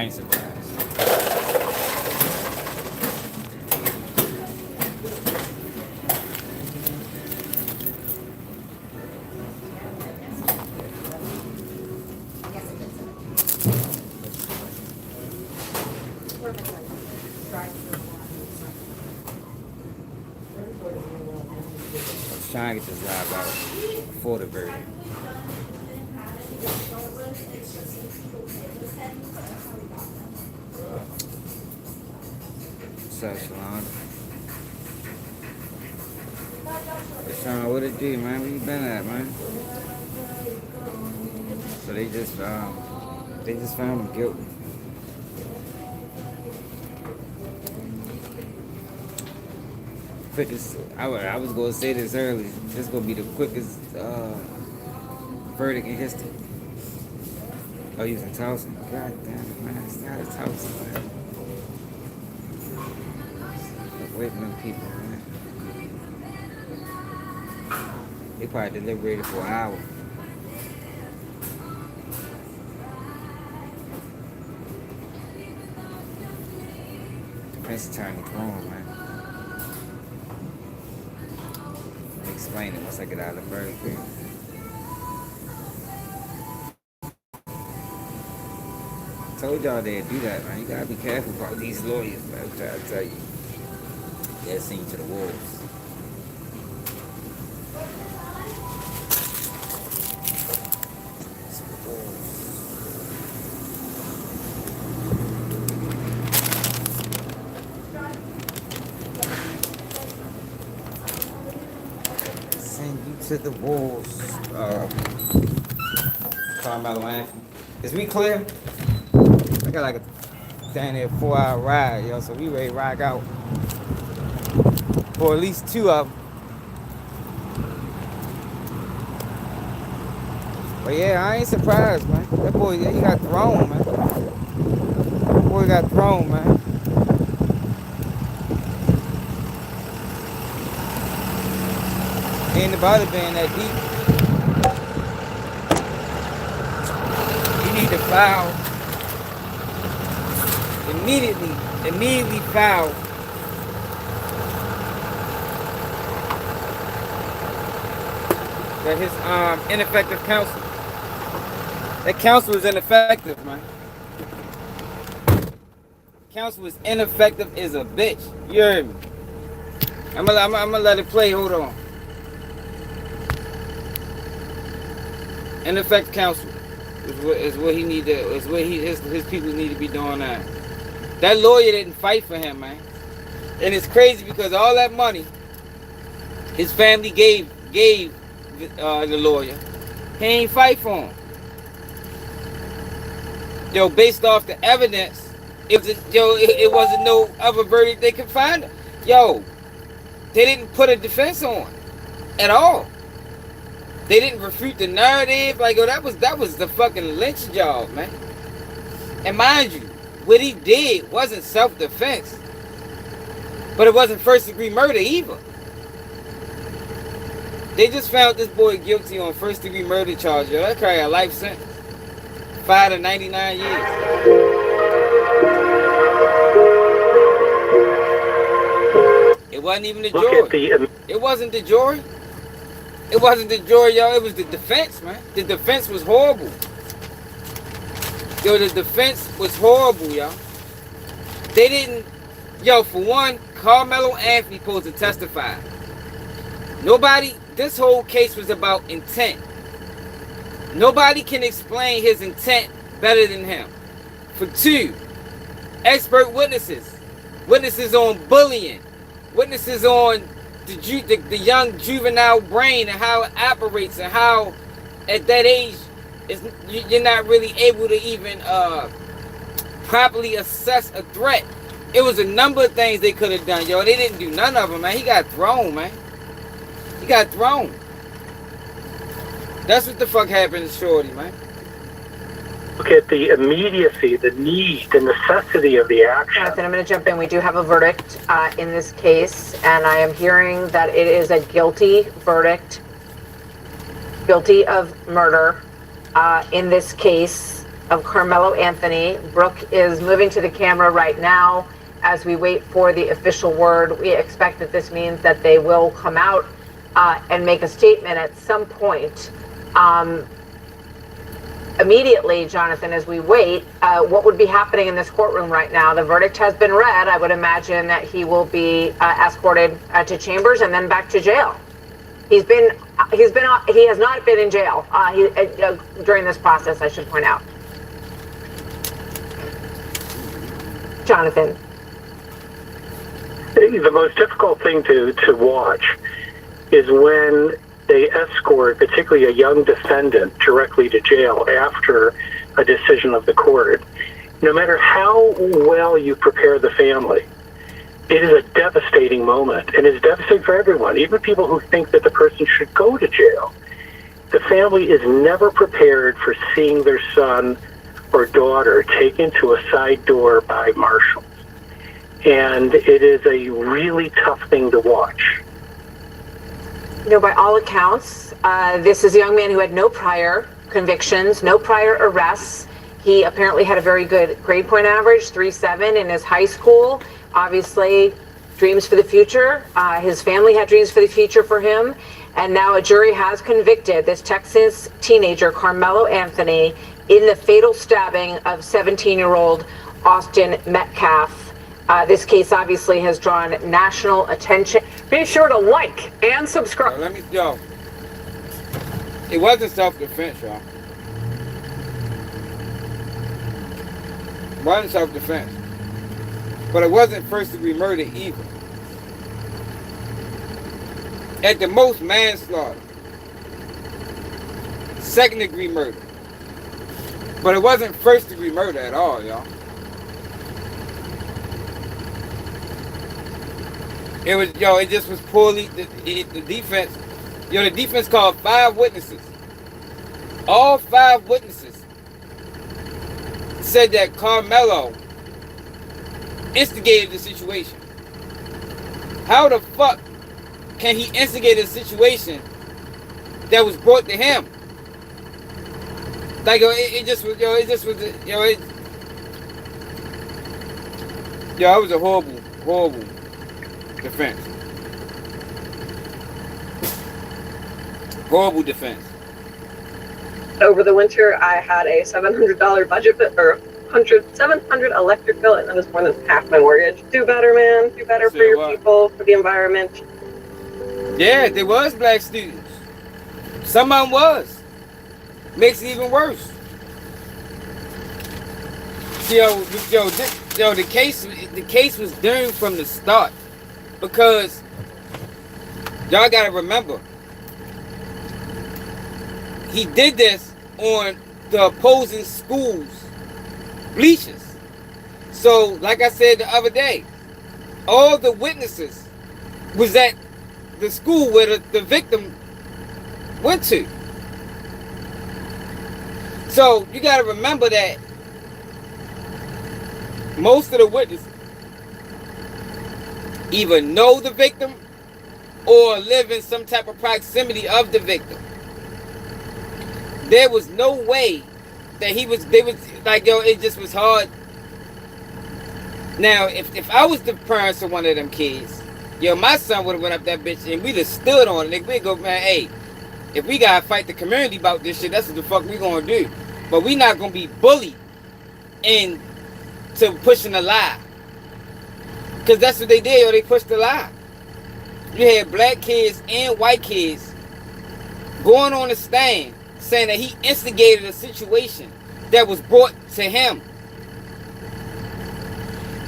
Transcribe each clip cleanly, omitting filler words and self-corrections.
I ain't surprised. I was trying to get this live out for the verdict. What's up, Shalon? Sean, what it do, man? Where you been at, man? So they just found him guilty. Quickest, I was gonna say this earlier. This gonna be the quickest verdict in history. Oh, he's in Towson. God damn it, man! It's not a Towson, man. Waiting them people, man. They probably deliberated for an hour. Defense attorney's wrong, man. Explain it once I get out of the verdict. Told y'all they'd do that, man. You gotta be careful about these lawyers, man. I'm trying to tell you. They'll send you to the wolves. Send you to the wolves. Karmelo Anthony. Is we clear? I got like a down there 4-hour ride, yo, so we ready to rock out for at least 2 of them. But yeah, I ain't surprised, man. That boy, he got thrown, man. That boy got thrown, man. Ain't about it being that deep. You need to foul. Immediately foul. That his ineffective counsel. That counsel is ineffective, man. Counsel is ineffective as a bitch. You heard me? I'm gonna let it play. Hold on. Ineffective counsel is what he need to. Is what his people need to be doing now. That lawyer didn't fight for him, man. And it's crazy because all that money his family gave the lawyer, he ain't fight for him. Yo, based off the evidence, it wasn't no other verdict they could find. Yo, they didn't put a defense on at all. They didn't refute the narrative. Like, yo, that was the fucking lynch job, man. And mind you, what he did wasn't self-defense, but it wasn't first-degree murder either. They just found this boy guilty on first-degree murder charge. Yo, that carry a life sentence, 5 to 99 years. It wasn't even the jury. It wasn't the jury. It wasn't the jury, y'all. It was the defense, man. The defense was horrible. Yo, the defense was horrible, y'all. They didn't... Yo, for one, Karmelo Anthony supposed to testify. Nobody... This whole case was about intent. Nobody can explain his intent better than him. For two, expert witnesses. Witnesses on bullying. Witnesses on the young juvenile brain and how it operates and how at that age you're not really able to even properly assess a threat. It was a number of things they could have done, yo. They didn't do none of them, man. He got thrown, man. He got thrown. That's what the fuck happened to Shorty, man. Look at the immediacy, the need, the necessity of the action. Jonathan, I'm going to jump in. We do have a verdict in this case, and I am hearing that it is a guilty verdict, guilty of murder in this case. of Carmelo Anthony. Brooke is moving to the camera right now as we wait for the official word. We expect that this means that they will come out and make a statement at some point. Immediately, Jonathan, as we wait, what would be happening in this courtroom right now? The verdict has been read. I would imagine that he will be escorted to chambers and then back to jail. He has not been in jail during this process, I should point out. Jonathan. The most difficult thing to watch is when they escort, particularly a young defendant, directly to jail after a decision of the court. No matter how well you prepare the family, it is a devastating moment, and it's devastating for everyone, even people who think that the person should go to jail. The family is never prepared for seeing their son or daughter taken to a side door by marshals. And it is a really tough thing to watch. You know, by all accounts, this is a young man who had no prior convictions, no prior arrests. He apparently had a very good grade point average, 3.7 in his high school. Obviously, dreams for the future. His family had dreams for the future for him. And now a jury has convicted this Texas teenager, Karmelo Anthony, in the fatal stabbing of 17-year-old Austin Metcalf. This case obviously has drawn national attention. Be sure to like and subscribe. It wasn't self-defense, y'all. It wasn't self-defense. But it wasn't first-degree murder either. At the most, manslaughter. Second-degree murder. But it wasn't first-degree murder at all, y'all. It just was poorly, the defense, the defense called 5 witnesses. All 5 witnesses said that Karmelo instigated the situation. How the fuck can he instigate a situation that was brought to him? Like, it was a horrible defense. Horrible defense. Over the winter, I had a $700 budget bill, or $700 electric bill, and that was more than half my mortgage. Do better, man. Do better for your people, for the environment. Yeah, there was black students. Some of them was. Makes it even worse. The case was doomed from the start. Because y'all gotta remember, he did this on the opposing school's bleachers. So, like I said the other day, all the witnesses was at the school where the victim went to. So, you gotta remember that most of the witnesses either know the victim or live in some type of proximity of the victim. There was no way that it just was hard. Now, if I was the parents of one of them kids, my son would have went up that bitch and we'd have stood on it. We'd go, man, hey, if we gotta fight the community about this shit, that's what the fuck we gonna do. But we not gonna be bullied into pushing a lie. Because that's what they did, they pushed the lie. You had black kids and white kids going on the stand saying that he instigated a situation that was brought to him.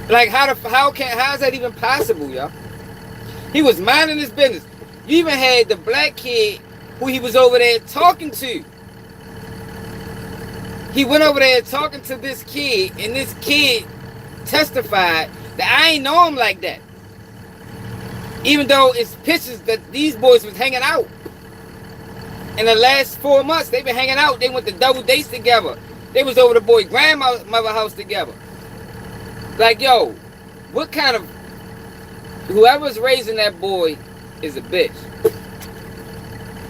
Like, how is that even possible, y'all? He was minding his business. You even had the black kid who he was over there talking to. He went over there talking to this kid, and this kid testified that I ain't know him like that. Even though it's pictures that these boys was hanging out. In the last 4 months, they've been hanging out. They went to double dates together. They was over the boy's grandmother house together. Like, yo, what kind of... Whoever's raising that boy is a bitch.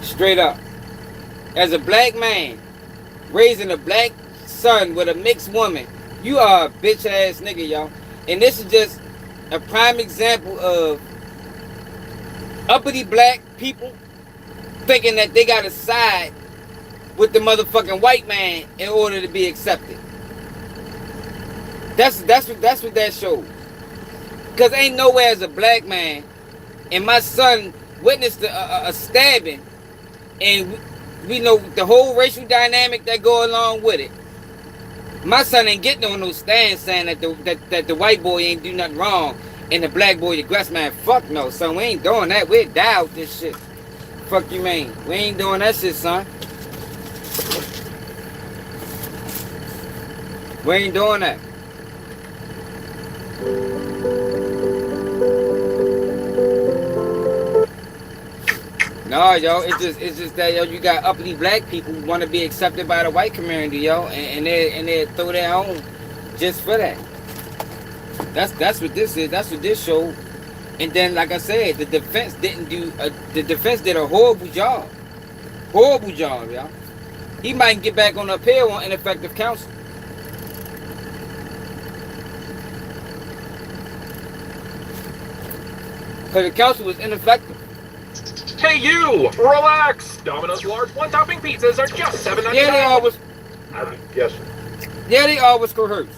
Straight up. As a black man, raising a black son with a mixed woman, you are a bitch ass nigga, y'all. And this is just a prime example of uppity black people thinking that they gotta side with the motherfucking white man in order to be accepted. That's what that shows. Cause ain't nowhere as a black man, and my son witnessed a stabbing, and we know the whole racial dynamic that go along with it. My son ain't getting on no stand saying that the white boy ain't do nothing wrong and the black boy the aggressor. Man, fuck no, son. We ain't doing that. We'll die with this shit. Fuck you mean? We ain't doing that shit, son. We ain't doing that. No, yo, it's just that, yo, you got uppity black people who want to be accepted by the white community, yo, and they throw their own just for that. That's what this is. That's what this showed. And then, like I said, the defense did a horrible job. Horrible job, y'all. He might get back on the appeal on ineffective counsel. Because the counsel was ineffective. Hey you! Relax! Domino's large one-topping pizzas are just $7.99. Yeah, they always. Yes. Yeah, they always coerce.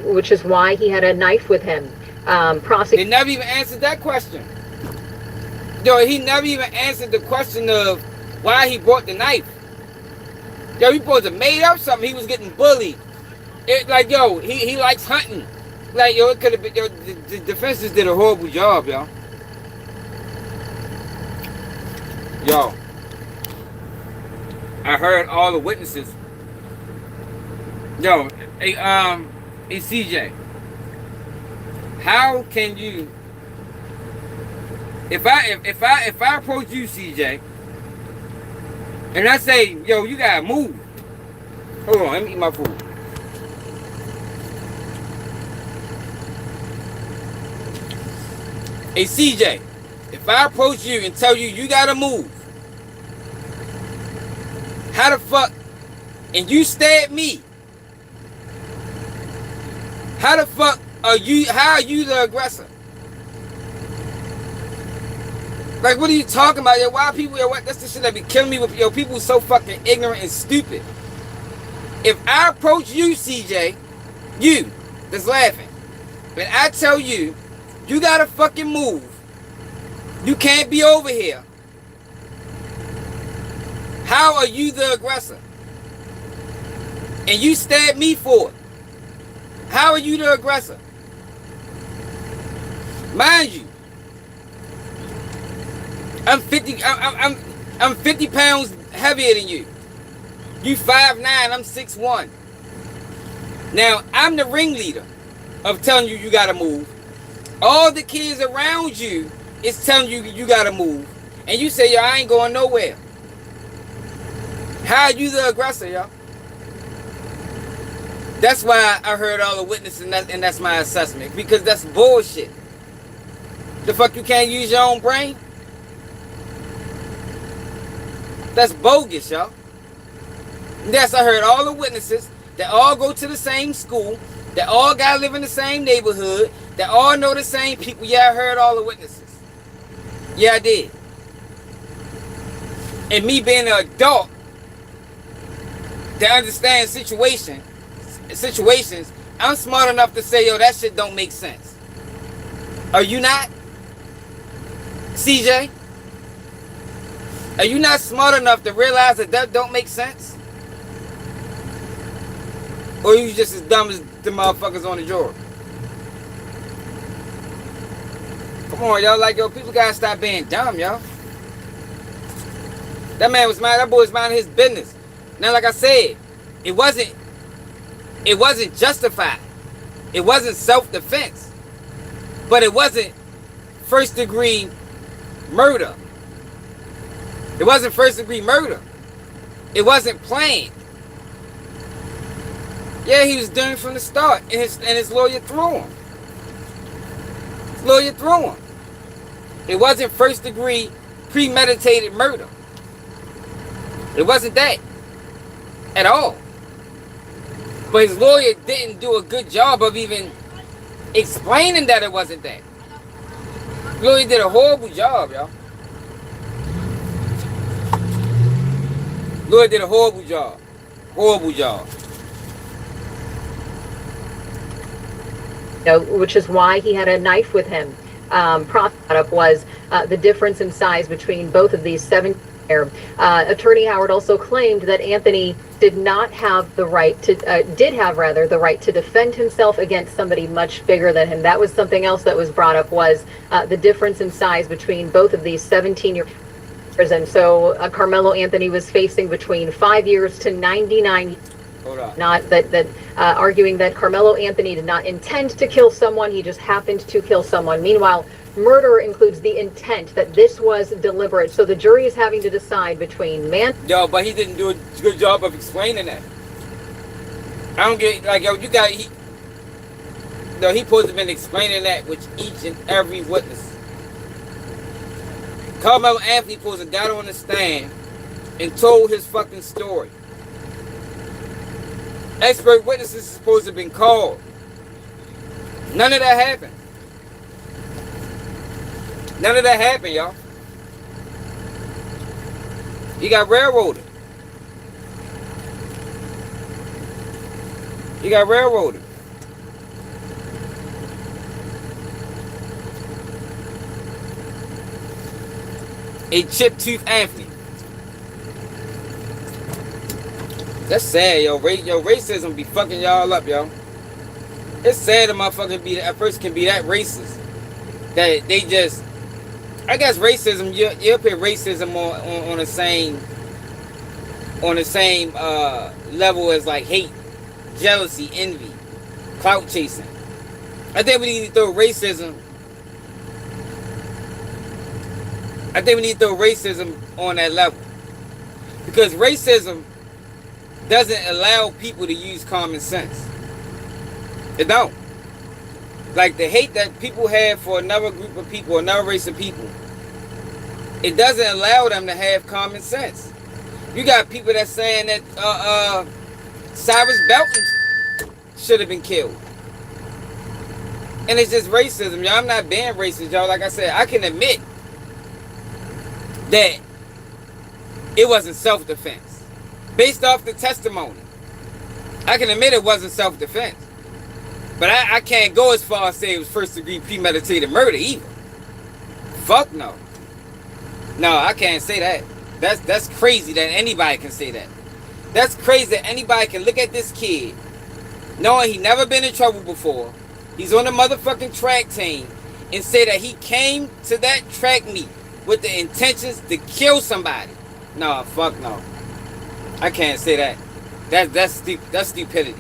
Which is why he had a knife with him. They never even answered that question. Yo, he never even answered the question of why he brought the knife. Yo, he supposed to made up something. He was getting bullied. Like, yo, he likes hunting. Like, yo, it could have been, yo, the defense just did a horrible job, yo. Yo, I heard all the witnesses. Yo, hey CJ, how can you, if I approach you, CJ, and I say, yo, you gotta move. Hold on, let me eat my food. Hey CJ, if I approach you and tell you you gotta move, how the fuck, and you stab me, how the fuck how are you the aggressor? Like, what are you talking about? Yo, why people, yo, what? That's the shit that be killing me with, yo, people so fucking ignorant and stupid. If I approach you, CJ, you that's laughing, and I tell you, you gotta fucking move, you can't be over here, how are you the aggressor? And you stab me for it. How are you the aggressor? Mind you, I'm 50 pounds heavier than you. You 5'9", I'm 6'1". Now, I'm the ringleader of telling you you gotta move. All the kids around you is telling you you gotta move. And you say, yo, I ain't going nowhere. How are you the aggressor, y'all? That's why I heard all the witnesses, and that's my assessment. Because that's bullshit. The fuck, you can't use your own brain? That's bogus, y'all. Yes, I heard all the witnesses that all go to the same school, that all gotta live in the same neighborhood, that all know the same people. Yeah, I heard all the witnesses. Yeah, I did. And me being an adult that understands situations, I'm smart enough to say, yo, that shit don't make sense. Are you not? CJ? Are you not smart enough to realize that don't make sense? Or are you just as dumb as the motherfuckers on the jury? Come on, y'all. Like, yo, people gotta stop being dumb, yo. That boy was minding his business. Now, like I said, it wasn't justified. It wasn't self-defense. But it wasn't first-degree murder. It wasn't first-degree murder. It wasn't planned. Yeah, he was done from the start, and his lawyer threw him. His lawyer threw him. It wasn't first degree premeditated murder. It wasn't that at all. But his lawyer didn't do a good job of even explaining that it wasn't that. His lawyer did a horrible job, y'all. Lawyer did a horrible job. Horrible job. Which is why he had a knife with him. Prof brought up was the difference in size between both of these 7. Attorney Howard also claimed that Anthony did not have the right to, the right to defend himself against somebody much bigger than him. That was something else that was brought up, was the difference in size between both of these 17-year-olds. And so Karmelo Anthony was facing between 5 years to 99. Hold on. Not that arguing that Karmelo Anthony did not intend to kill someone, he just happened to kill someone. Meanwhile, murder includes the intent, that this was deliberate. So the jury is having to decide between man. Yo, but he didn't do a good job of explaining that. I don't get, like, yo, he supposed to have been explaining that with each and every witness. Karmelo Anthony supposed to got on the stand and told his fucking story. Expert witnesses are supposed to have been called. None of that happened. None of that happened, y'all. He got railroaded. He got railroaded. A chip-tooth Anthony. That's sad, yo. Racism be fucking y'all up, yo. It's sad a motherfucker a person can be that racist that they just. I guess racism. You put racism on the same level as like hate, jealousy, envy, clout chasing. I think we need to throw racism. I think we need to throw racism on that level, because racism doesn't allow people to use common sense. It don't. Like the hate that people have for another group of people, another race of people, it doesn't allow them to have common sense. You got people that's saying that Cyrus Belton should have been killed. And it's just racism, y'all. I'm not being racist, y'all. Like I said, I can admit that it wasn't self-defense. Based off the testimony, I can admit it wasn't self-defense. But I can't go as far as say it was first-degree premeditated murder either. Fuck no. No, I can't say that. That's crazy that anybody can say that. That's crazy that anybody can look at this kid, knowing he never been in trouble before, he's on the motherfucking track team, and say that he came to that track meet with the intentions to kill somebody. No, fuck no. I can't say that. That's stupidity.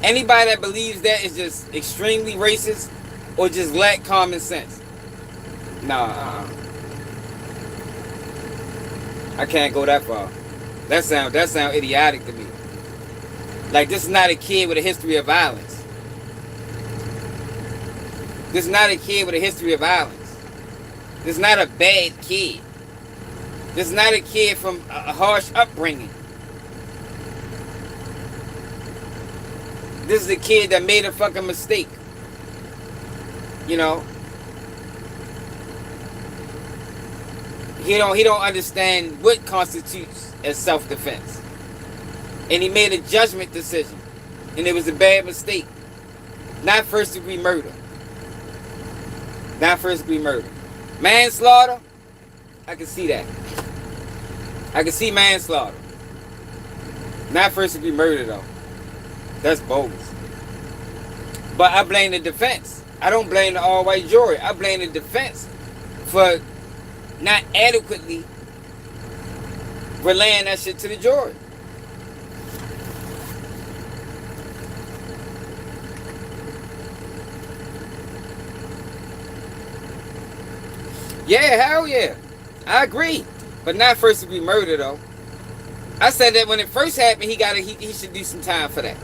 Anybody that believes that is just extremely racist or just lack common sense. Nah, I can't go that far. That sound idiotic to me. Like, this is not a kid with a history of violence. This is not a kid with a history of violence. This is not a bad kid. This is not a kid from a harsh upbringing. This is a kid that made a fucking mistake. You know? He don't understand what constitutes as self-defense. And he made a judgment decision. And it was a bad mistake. Not first-degree murder. Not first-degree murder. Manslaughter, I can see that. I can see manslaughter. Not first-degree murder, though. That's bogus. But I blame the defense. I don't blame the all-white jury. I blame the defense for not adequately relaying that shit to the jury. Yeah, hell yeah. I agree. But not first degree murder, though. I said that when it first happened, he should do some time for that.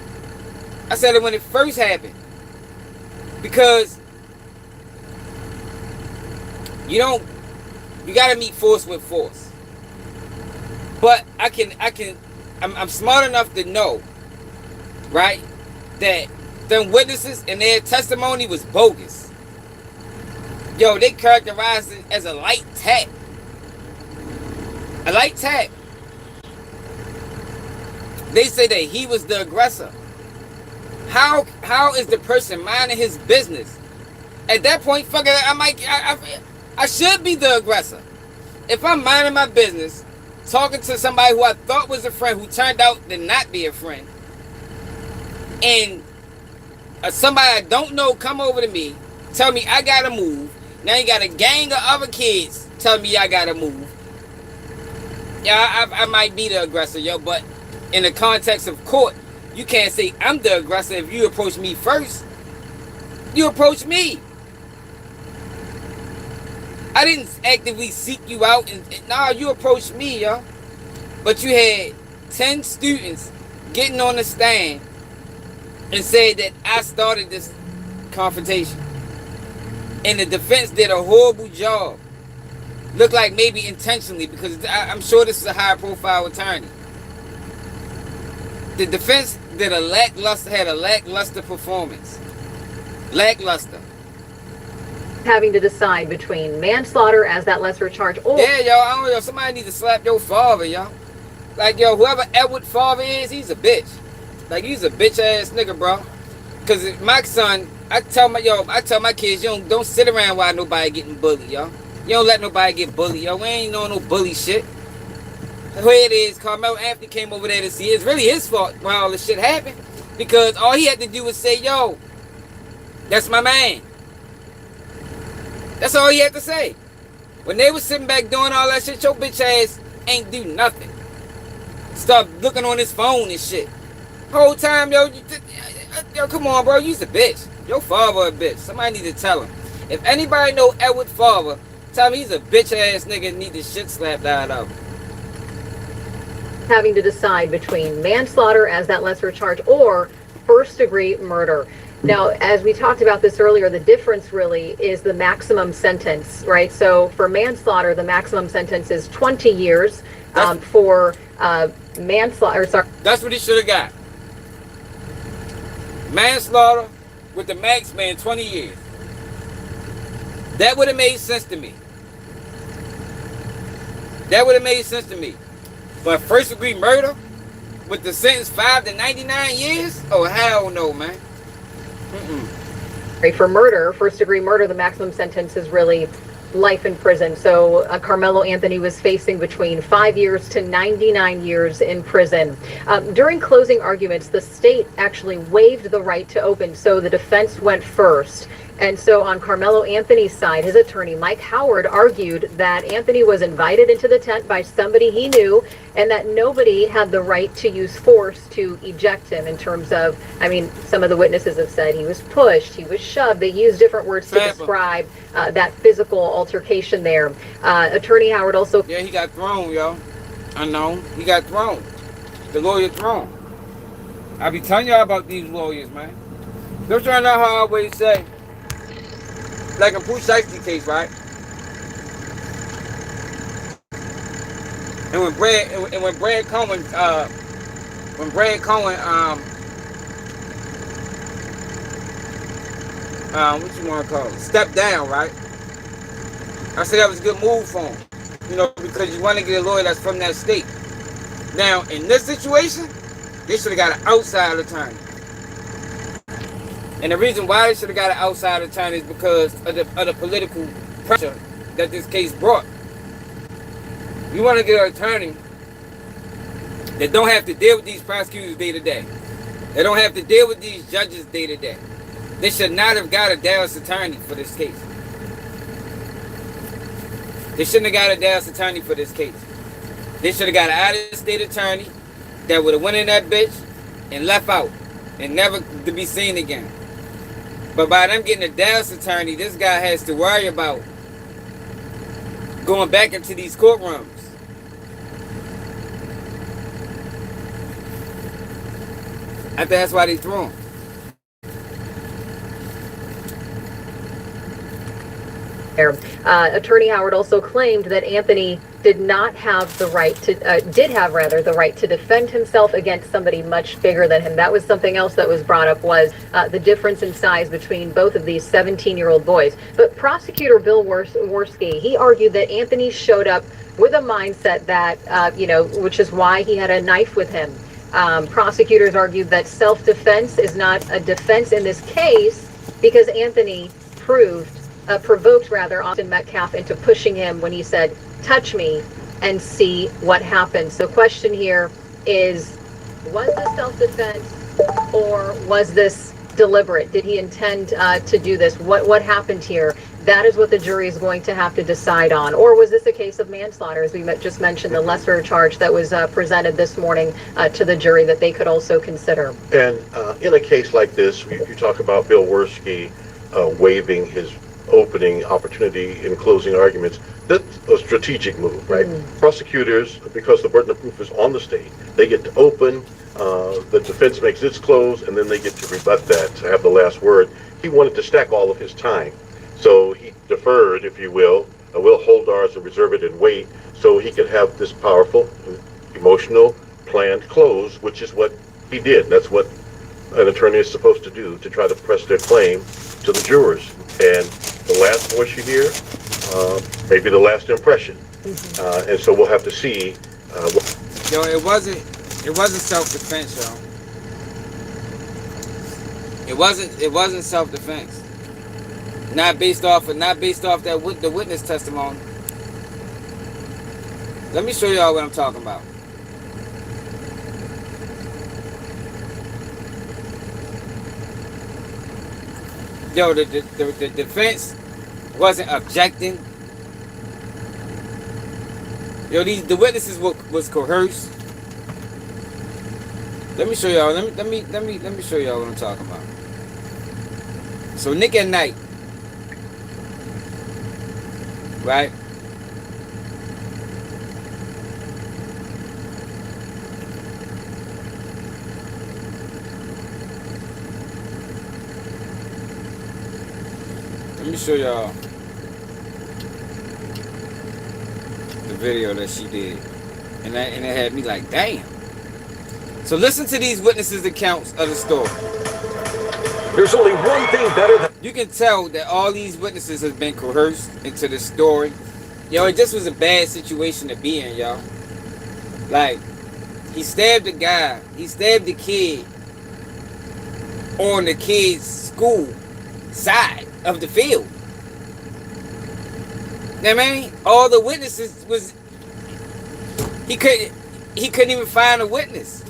I said it when it first happened. Because you gotta meet force with force. But I'm smart enough to know, right, that them witnesses and their testimony was bogus. Yo, they characterized it as a light tap. A light tap. They say that he was the aggressor. How is the person minding his business? At that point, fuck it, I should be the aggressor. If I'm minding my business, talking to somebody who I thought was a friend who turned out to not be a friend, and somebody I don't know come over to me, tell me I gotta move. Now you got a gang of other kids tell me I gotta move. Yeah, I might be the aggressor, yo, but in the context of court, you can't say I'm the aggressor if you approach me first. You approach me. I didn't actively seek you out. Nah, you approached me, yo. But you had 10 students getting on the stand and said that I started this confrontation. And the defense did a horrible job. Looked like maybe intentionally, because I'm sure this is a high-profile attorney. The defense had a lackluster performance. Lackluster. Having to decide between manslaughter as that lesser charge or... Yeah, yo, I don't know. Somebody need to slap your father, yo. Like, yo, whoever Edward father is, he's a bitch. Like, he's a bitch-ass nigga, bro. Because my son, I tell my kids, don't sit around while nobody getting bullied, yo. You don't let nobody get bullied, yo. We ain't on no bully shit. The way it is, Karmelo Anthony came over there to see. It's really his fault when all this shit happened. Because all he had to do was say, yo, that's my man. That's all he had to say. When they was sitting back doing all that shit, your bitch ass ain't do nothing. Start looking on his phone and shit. Whole time, yo, come on, bro, you's a bitch. Your father a bitch. Somebody need to tell him. If anybody know Edward father, tell me he's a bitch ass nigga and need the shit slapped out of him. Having to decide between manslaughter as that lesser charge or first-degree murder. Now, as we talked about this earlier, the difference really is the maximum sentence, right? So for manslaughter, the maximum sentence is 20 years. For manslaughter, sorry. That's what he should have got. Manslaughter with the max, man, 20 years. That would have made sense to me. That would have made sense to me. But first degree murder with the sentence 5 to 99 years? Oh, hell no, man. For murder, first degree murder, the maximum sentence is really life in prison. So Karmelo Anthony was facing between 5 years to 99 years in prison. During closing arguments, the state actually waived the right to open, so the defense went first. And so on Karmelo Anthony's side, his attorney, Mike Howard, argued that Anthony was invited into the tent by somebody he knew and that nobody had the right to use force to eject him in terms of, I mean, some of the witnesses have said he was pushed, he was shoved. They used different words to describe that physical altercation there. Attorney Howard also... Yeah, he got thrown, yo. I know. He got thrown. The lawyer thrown. I be telling y'all about these lawyers, man. Don't try to know how I always say. Like a Pooh Shiesty case, right? And when Brad Cohen, what you want to call it, stepped down, right? I said that was a good move for him, you know, because you want to get a lawyer that's from that state. Now, in this situation, they should have got an outside attorney. And the reason why they should have got an outside attorney is because of the political pressure that this case brought. You want to get an attorney that don't have to deal with these prosecutors day to day. They don't have to deal with these judges day to day. They should not have got a Dallas attorney for this case. They shouldn't have got a Dallas attorney for this case. They should have got an out-of-state attorney that would have went in that bitch and left out and never to be seen again. But by them getting a Dallas attorney, this guy has to worry about going back into these courtrooms. I think that's why they threw him. there. Attorney Howard also claimed that Anthony did have the right to defend himself against somebody much bigger than him. That was something else that was brought up, was the difference in size between both of these 17-year-old boys. But prosecutor Bill Worski, he argued that Anthony showed up with a mindset that, which is why he had a knife with him. Prosecutors argued that self-defense is not a defense in this case because Anthony provoked Austin Metcalf into pushing him when he said, "Touch me and see what happens." So the question here is, was this self-defense or was this deliberate? Did he intend to do this? What happened here? That is what the jury is going to have to decide on. Or was this a case of manslaughter, as we just mentioned, the lesser charge that was presented this morning to the jury that they could also consider? And in a case like this, you talk about Bill Worski waiving his opening opportunity in closing arguments. That's a strategic move, right? Prosecutors, because the burden of proof is on the state, they get to open, the defense makes its close, and then they get to rebut that, to have the last word. He wanted to stack all of his time. So he deferred, if you will hold ours and reserve it and wait, so he could have this powerful, emotional, planned close, which is what he did. That's what an attorney is supposed to do, to try to press their claim to the jurors. And the last voice you hear, maybe the last impression. And so we'll have to see. It wasn't self-defense, y'all. It wasn't self-defense. Not based off the witness testimony. Let me show y'all what I'm talking about. Yo, the defense wasn't objecting. Yo, the witnesses was coerced. Let me show y'all. Let me show y'all what I'm talking about. So Nick at Night, right? Let me show y'all the video that she did, and it had me like, damn. So listen to these witnesses' accounts of the story. There's only one thing better than... You can tell that all these witnesses have been coerced into the story. Yo, it just was a bad situation to be in, y'all. Like, he stabbed the guy. He stabbed the kid on the kid's school side of the field. You know what I mean? All the witnesses was... He couldn't even find a witness.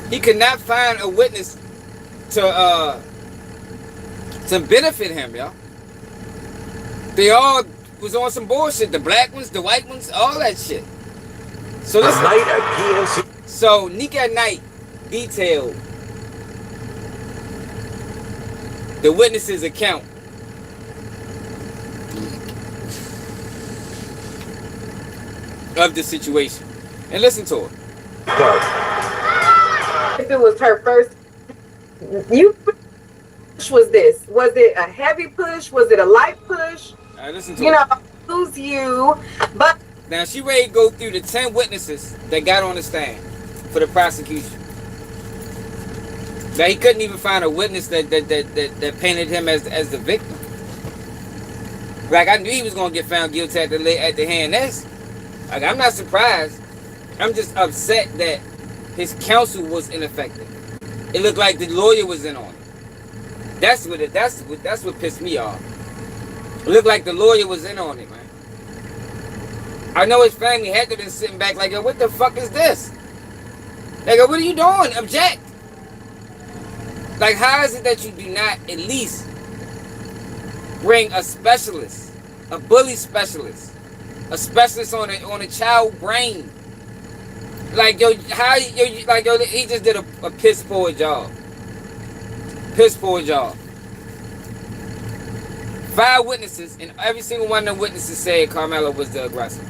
He could not find a witness to benefit him, yo. They all was on some bullshit. The black ones, the white ones, all that shit. So listen. Night at PNC. So Nick at Night detailed the witness's account of the situation. And listen to it. If it was her first, push was this? Was it a heavy push? Was it a light push? All right, listen to it. Who's you? But now she ready to go through the 10 witnesses that got on the stand for the prosecution. Now he couldn't even find a witness that painted him as the victim. Like, I knew he was gonna get found guilty at the hand. That's like, I'm not surprised. I'm just upset that his counsel was ineffective. It looked like the lawyer was in on it. That's what pissed me off. It looked like the lawyer was in on it, man. I know his family had to have been sitting back like, yo, what the fuck is this? Like, what are you doing? Object. Like, how is it that you do not at least bring a specialist, a bully specialist, a specialist on a child brain? Like, yo, he just did a piss poor job. Piss poor job. 5 witnesses, and every single one of the witnesses said Karmelo was the aggressor.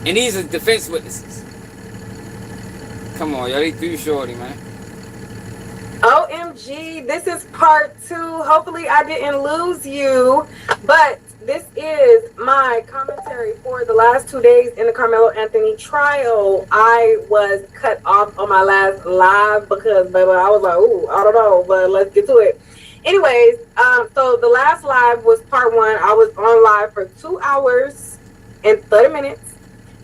And these are defense witnesses. Come on, yo, they threw shorty, man. OMG. OMG, this is part 2. Hopefully I didn't lose you, but this is my commentary for the last 2 days in the Carmelo Anthony trial. I was cut off on my last live because, baby, I was like, ooh, I don't know, but let's get to it. Anyways, so the last live was part 1. I was on live for 2 hours and 30 minutes.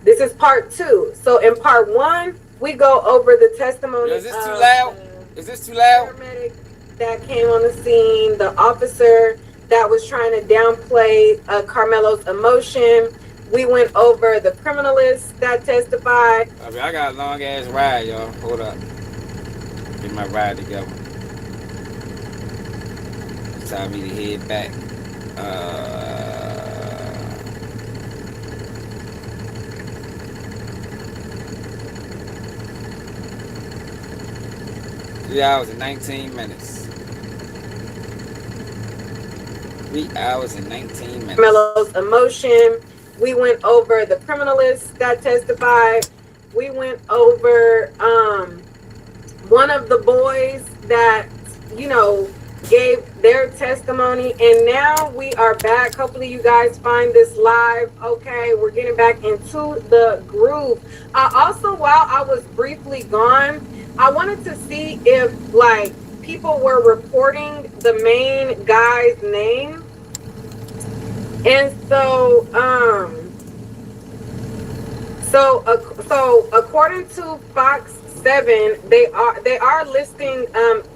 This is part 2. So in part 1, we go over the testimony. Is this too loud? Is this too loud? Paramedic that came on the scene, the officer that was trying to downplay Carmelo's emotion. We went over the criminalists that testified. I mean, I got a long ass ride, y'all. Hold up. Get my ride together. It's time me to head back. 3 hours and 19 minutes. 3 hours and 19 minutes. Carmelo's emotion. We went over the criminalists that testified. We went over one of the boys that, you know, gave their testimony, and now we are back. Hopefully you guys find this live. Okay, we're getting back into the groove. Also, while I was briefly gone, I wanted to see if like people were reporting the main guy's name. And so according to Fox 7, they are listing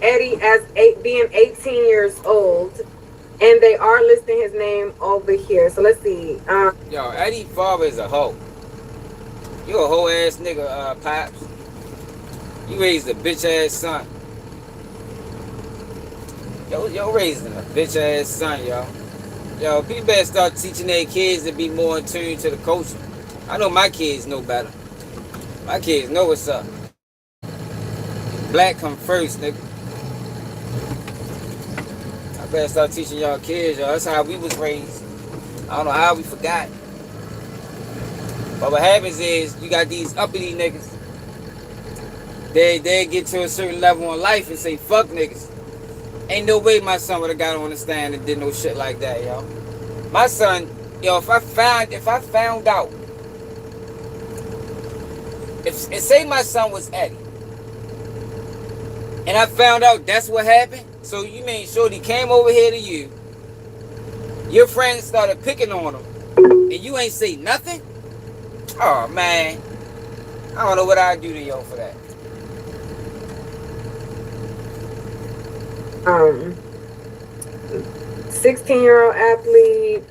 Eddie as being 18 years old, and they are listing his name over here. So let's see. Yo, Eddie father is a hoe. You a hoe ass nigga, Pops. You raised a bitch ass son. Yo raising a bitch ass son, yo. Yo, people better start teaching their kids to be more in tune to the culture. I know my kids know better. My kids know what's up. Black come first, nigga. I better start teaching y'all kids, yo. That's how we was raised. I don't know how we forgot. But what happens is, you got these uppity niggas. They get to a certain level in life and say, fuck niggas. Ain't no way my son would have got on the stand and did no shit like that, yo. My son, yo, if I found out, if say my son was Eddie, and I found out that's what happened, so you mean Shorty came over here to you, your friends started picking on him, and you ain't say nothing? Oh, man. I don't know what I'd do to yo for that. 16-year-old athlete,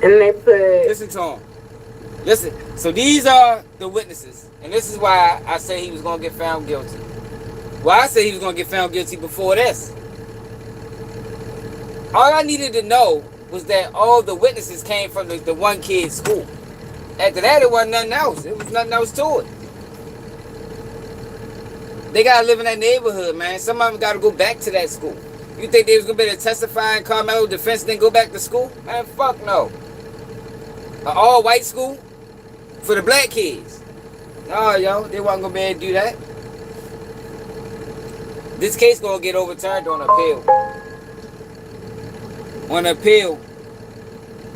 and they put... Listen to him. Listen. So these are the witnesses, and this is why I say he was going to get found guilty. Well, I say he was going to get found guilty before this. All I needed to know was that all the witnesses came from the one kid's school. After that, it wasn't nothing else. It was nothing else to it. They gotta live in that neighborhood, man. Some of them gotta go back to that school. You think they was gonna be able to testify in Carmelo defense then go back to school? Man, fuck no. An all-white school for the black kids. No, yo, they wasn't gonna be able to do that. This case gonna get overturned on appeal. On appeal,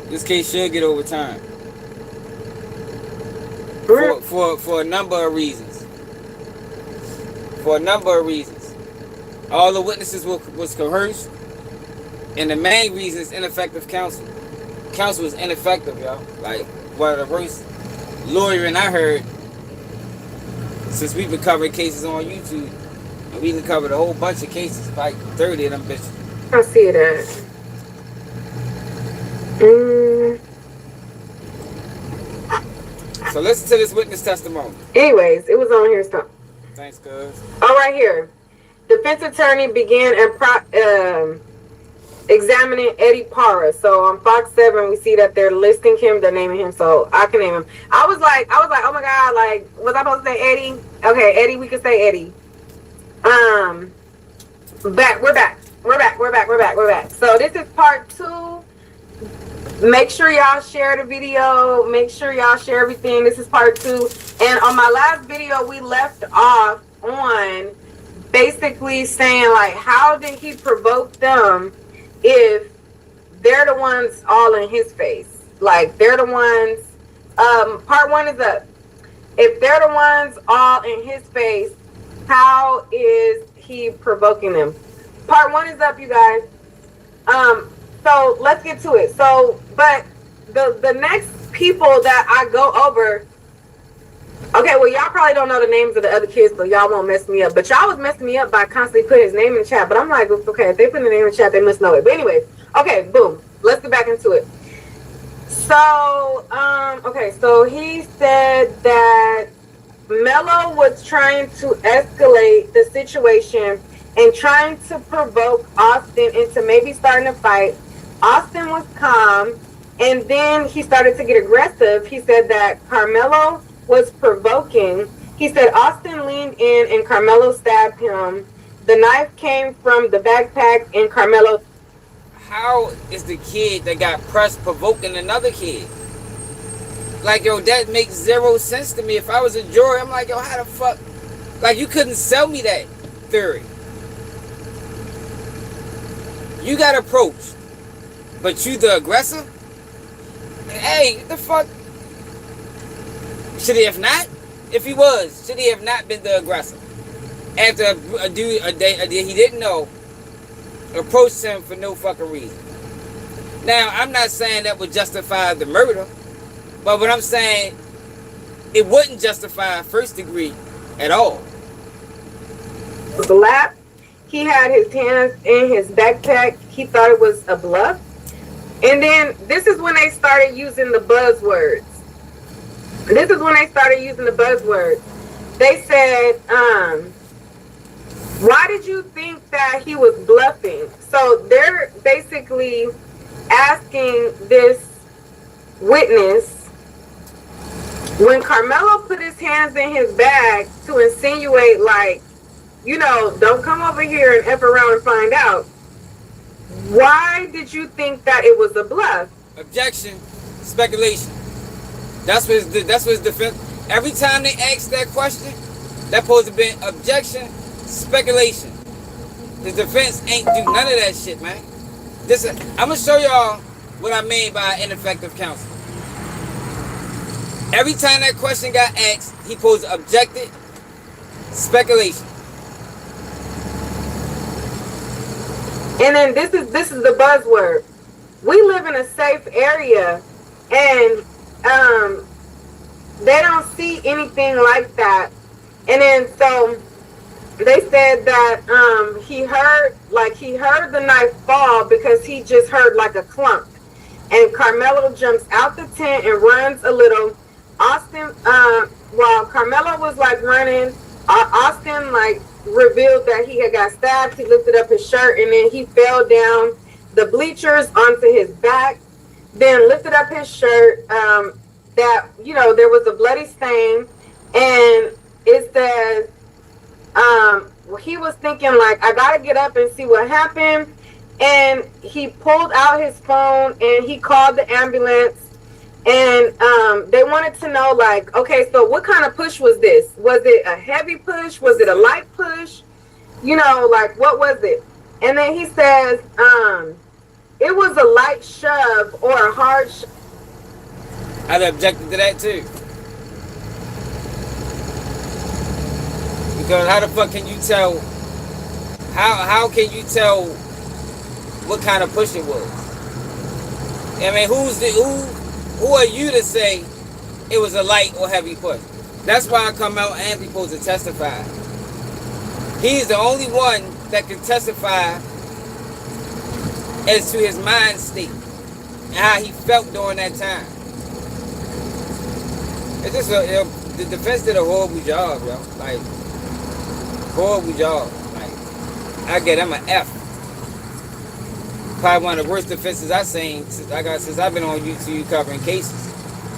this case should get overturned. For a number of reasons. For a number of reasons. All the witnesses was coerced, and the main reason is ineffective counsel. Counsel is ineffective, y'all. Like, one of the worst lawyering I heard since we've been covering cases on YouTube. And we done covered a whole bunch of cases, like 30 of them bitches. I see that. So listen to this witness testimony. Anyways, it was on here. Stop. Thanks, cuz. All right, here. Defense attorney began examining Eddie Parra. So on Fox 7, we see that they're listing him, they're naming him, so I can name him. I was like, oh my God, like, was I supposed to say Eddie? Okay, Eddie, we can say Eddie. We're back. So this is part 2. Make sure y'all share the video. Make sure y'all share everything. This is part 2. And on my last video, we left off on basically saying like, how did he provoke them if they're the ones all in his face? Like they're the ones. Part one is up. If they're the ones all in his face, how is he provoking them? Part one is up, you guys. So let's get to it. So, but the next people that I go over. Okay, well, y'all probably don't know the names of the other kids, so y'all won't mess me up. But y'all was messing me up by constantly putting his name in the chat. But I'm like, okay, if they put the name in the chat, they must know it. But anyways, okay, boom. Let's get back into it. So, okay, so he said that Melo was trying to escalate the situation and trying to provoke Austin into maybe starting a fight. Austin was calm, and then he started to get aggressive. He said that Karmelo was provoking. He said Austin leaned in and Karmelo stabbed him. The knife came from the backpack and Karmelo. How is the kid that got pressed provoking another kid? Like, yo, that makes zero sense to me. If I was a juror, I'm like, yo, how the fuck? Like, you couldn't sell me that theory. You got approached, but you the aggressor? Hey, the fuck? Should he have not? If he was, should he have not been the aggressor? After a dude he didn't know approached him for no fucking reason. Now, I'm not saying that would justify the murder, but what I'm saying, it wouldn't justify first degree at all. The lap, he had his hands in his backpack. He thought it was a bluff. And then this is when they started using the buzzwords. They said, why did you think that he was bluffing? So they're basically asking this witness, when Karmelo put his hands in his bag to insinuate, like, you know, don't come over here and F around and find out. Why did you think that it was a bluff? Objection, speculation. That's what his defense. Every time they ask that question, that supposed to be objection, speculation. The defense ain't do none of that shit, man. I'm gonna show y'all what I mean by ineffective counsel. Every time that question got asked, he supposed to object it, speculation. And then this is the buzzword. We live in a safe area, and they don't see anything like that. And then so they said that he heard the knife fall because he just heard like a clunk. And Karmelo jumps out the tent and runs a little. Austin, while Karmelo was like running, Austin like revealed that he had got stabbed. He lifted up his shirt and then he fell down the bleachers onto his back. Then lifted up his shirt. That, you know, there was a bloody stain, and it says he was thinking like, I gotta get up and see what happened. And he pulled out his phone and he called the ambulance. And they wanted to know, like, okay, so what kind of push was this? Was it a heavy push? Was it a light push? You know, like, what was it? And then he says, it was a light shove or a hard shove. I'd objected to that too. Because how the fuck can you tell? How can you tell what kind of push it was? I mean, who are you to say it was a light or heavy push? That's why I come out and supposed to testify. He's the only one that can testify as to his mind state and how he felt during that time. It's just the defense did a horrible job, yo. Like, horrible job. Like, I get him an F. Probably one of the worst defenses I've seen since I've been on YouTube covering cases.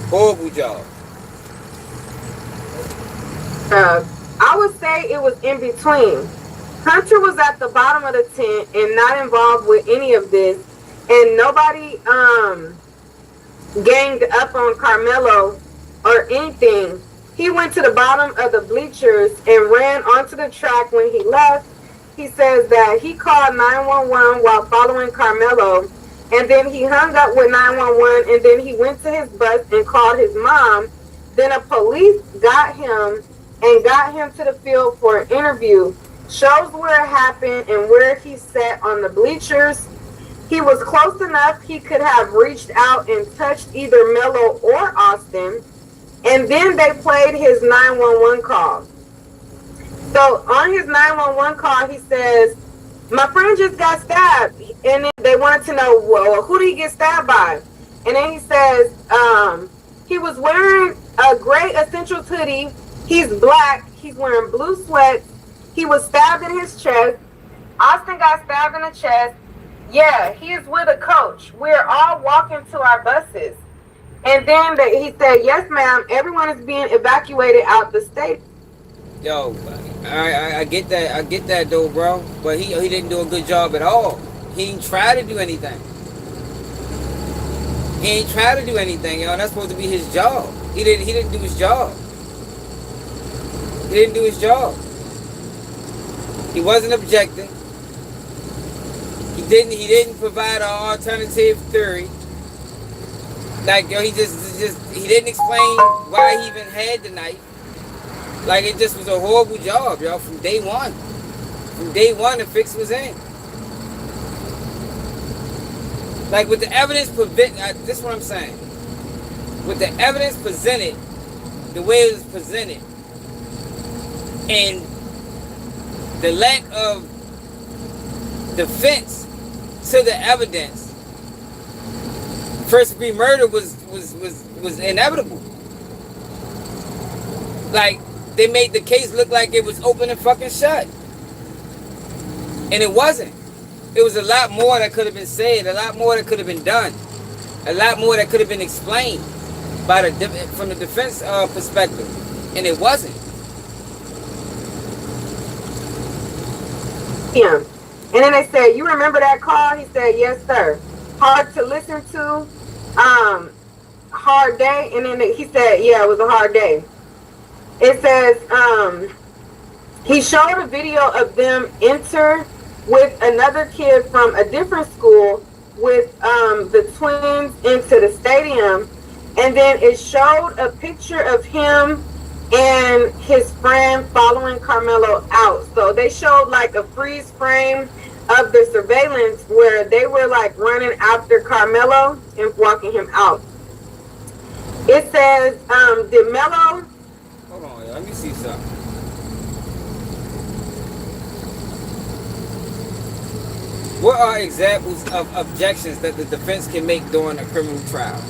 Horrible job. I would say it was in between. Hunter was at the bottom of the tent and not involved with any of this, and nobody ganged up on Karmelo or anything. He went to the bottom of the bleachers and ran onto the track when he left. He says that he called 911 while following Karmelo, and then he hung up with 911, and then he went to his bus and called his mom. Then a police got him and got him to the field for an interview. Shows where it happened and where he sat on the bleachers. He was close enough he could have reached out and touched either Melo or Austin. And then they played his 911 call. So on his 911 call, he says, my friend just got stabbed. And then they wanted to know, well, who did he get stabbed by? And then he says, he was wearing a gray essential hoodie. He's black. He's wearing blue sweats. He was stabbed in his chest. Austin got stabbed in the chest. Yeah, he is with a coach. We're all walking to our buses. And then he said, yes, ma'am, everyone is being evacuated out the state. Yo, I get that. I get that, though, bro. But he didn't do a good job at all. He didn't try to do anything. He ain't try to do anything, yo. That's supposed to be his job. He didn't do his job. He didn't do his job. He wasn't objecting. He didn't provide an alternative theory. Like, yo, he didn't explain why he even had the knife. Like, it just was a horrible job, yo, from day one. From day one, the fix was in. Like, with the evidence this is what I'm saying. With the evidence presented, the way it was presented, and the lack of defense to the evidence, first degree murder was inevitable. Like, they made the case look like it was open and fucking shut. And it wasn't. It was a lot more that could have been said, a lot more that could have been done, a lot more that could have been explained from the defense perspective. And it wasn't. Yeah. And then they said, you remember that call? He said, yes, sir. Hard to listen to. Hard day. And then he said, yeah, it was a hard day. It says, he showed a video of them enter with another kid from a different school with the twins into the stadium. And then it showed a picture of him and his friend following Karmelo out. So they showed like a freeze frame of the surveillance where they were like running after Karmelo and walking him out. It says, did Melo... Hold on, let me see something. What are examples of objections that the defense can make during a criminal trial?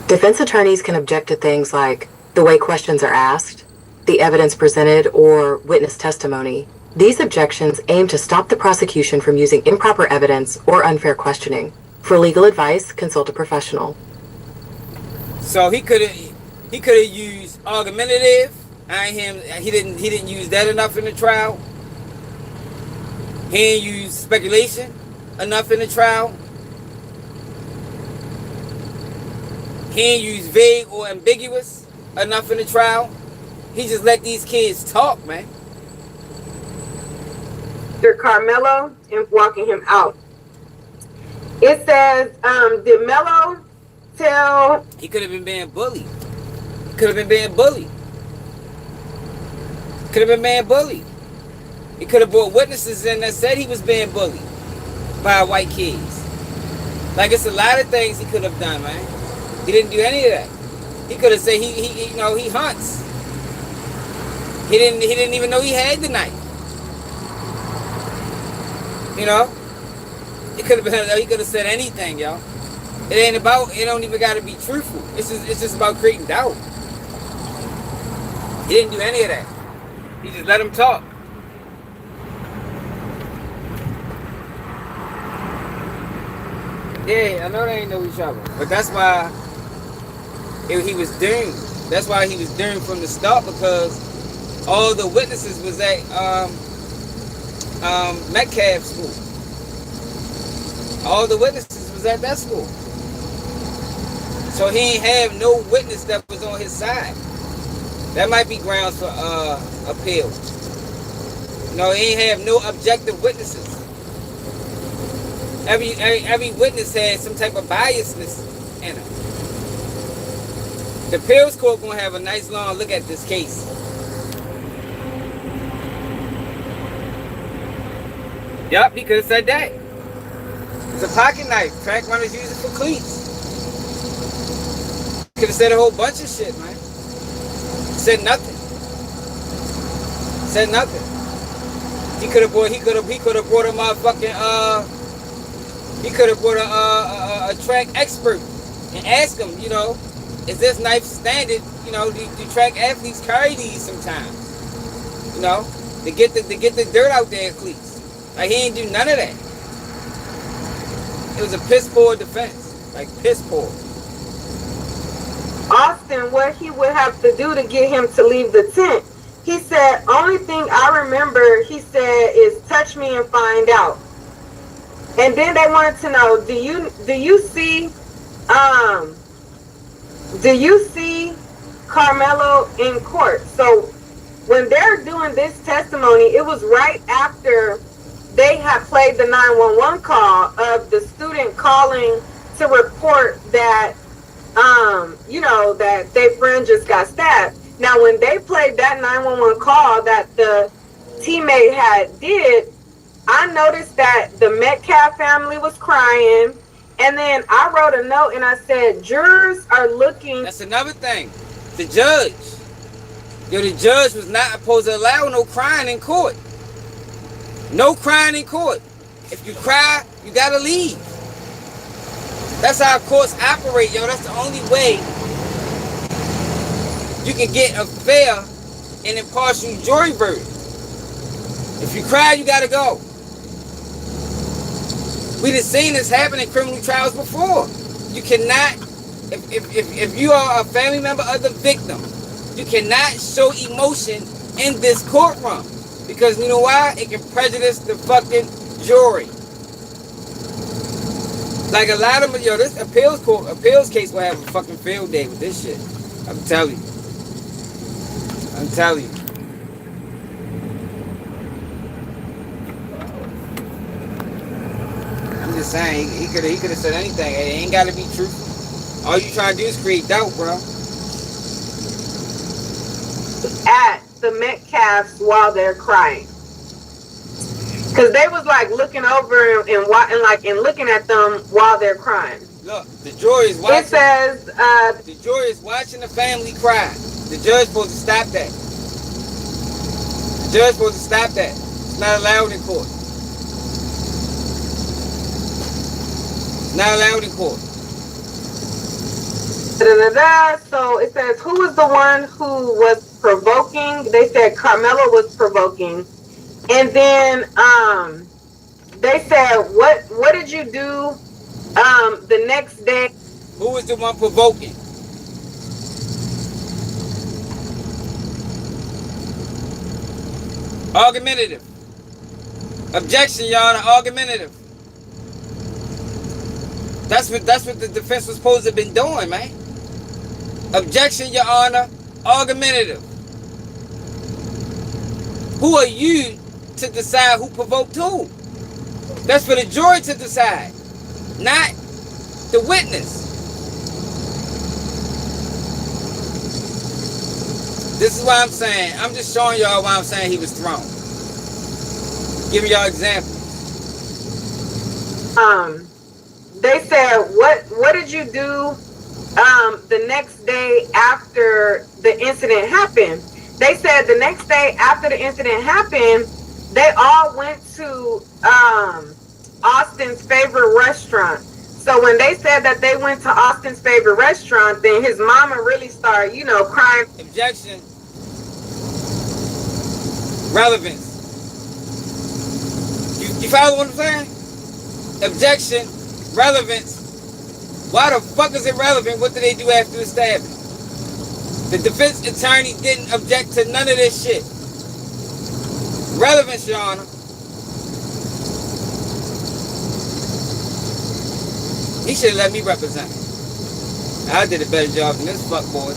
Defense attorneys can object to things like the way questions are asked, the evidence presented, or witness testimony. These objections aim to stop the prosecution from using improper evidence or unfair questioning. For legal advice, consult a professional. So he could have used argumentative. He didn't use that enough in the trial. He didn't use speculation enough in the trial. He didn't use vague or ambiguous enough in the trial. He just let these kids talk, man. Karmelo and walking him out. It says, did Melo tell... He could have been being bullied. Could have been being bullied. Could have been being bullied. He could have brought witnesses in that said he was being bullied by white kids. Like, it's a lot of things he could have done, man. He didn't do any of that. He could have said he hunts. He didn't even know he had the knife. You know? He could have said anything, yo. It don't even gotta be truthful. It's just about creating doubt. He didn't do any of that. He just let him talk. Yeah, I know they ain't know each other. But that's why he was doomed. That's why he was doomed from the start, because all the witnesses was at Metcalf school. All the witnesses was at that school. So he ain't have no witness that was on his side. That might be grounds for appeal. No, he ain't have no objective witnesses. Every witness had some type of biasness in him. The appeals court gonna have a nice long look at this case. Yup, he could have said that. It's a pocket knife. Track runners use it for cleats. Could have said a whole bunch of shit, man. Said nothing. Said nothing. He could have brought a motherfucking he could have brought a track expert and asked him, you know, is this knife standard? You know, do track athletes carry these sometimes? You know, to get the dirt out there, cleats. Like, he ain't do none of that. It was a piss poor defense. Like, piss poor. Austin, what he would have to do to get him to leave the tent. He said, only thing I remember, he said, is touch me and find out. And then they wanted to know, do you see Karmelo in court? So when they're doing this testimony, it was right after they had played the 911 call of the student calling to report that, you know, that their friend just got stabbed. Now, when they played that 911 call that the teammate had did, I noticed that the Metcalf family was crying. And then I wrote a note and I said, jurors are looking. That's another thing. The judge. Yo, the judge was not supposed to allow no crying in court. No crying in court. If you cry, you gotta leave. That's how courts operate, yo. That's the only way you can get a fair and impartial jury verdict. If you cry, you gotta go. We done seen this happen in criminal trials before. You cannot, if you are a family member of the victim, you cannot show emotion in this courtroom. Because you know why? It can prejudice the fucking jury. Like a lot of them, yo, this appeals case will have a fucking field day with this shit. I'm telling you. I'm telling you. I'm just saying, he could have said anything. It ain't gotta be truthful. All you trying to do is create doubt, bro. At the Metcalfs while they're crying. Because they was like looking over and looking at them while they're crying. Look, the jury is watching. It says the jury is watching the family cry. The judge supposed to stop that. The judge supposed to stop that. It's not allowed in court. It's not allowed in court. So it says, who was the one who was provoking? They said Karmelo was provoking. And then they said, what did you do the next day? Who was the one provoking? Argumentative. Objection, Your Honor, argumentative. That's what the defense was supposed to have been doing, man. Objection, Your Honor, argumentative. Who are you to decide who provoked who? That's for the jury to decide, not the witness. This is what I'm saying. I'm just showing y'all why I'm saying he was thrown. Giving y'all examples. They said, what did you do the next day after the incident happened? They said the next day after the incident happened, they all went to Austin's favorite restaurant. So when they said that they went to Austin's favorite restaurant, then his mama really started, crying. Objection. Relevance. You follow what I'm saying? Objection. Relevance. Why the fuck is it relevant? What did they do after the stabbing? The defense attorney didn't object to none of this shit. Relevance, Your Honor. He should have let me represent him. I did a better job than this fuckboy.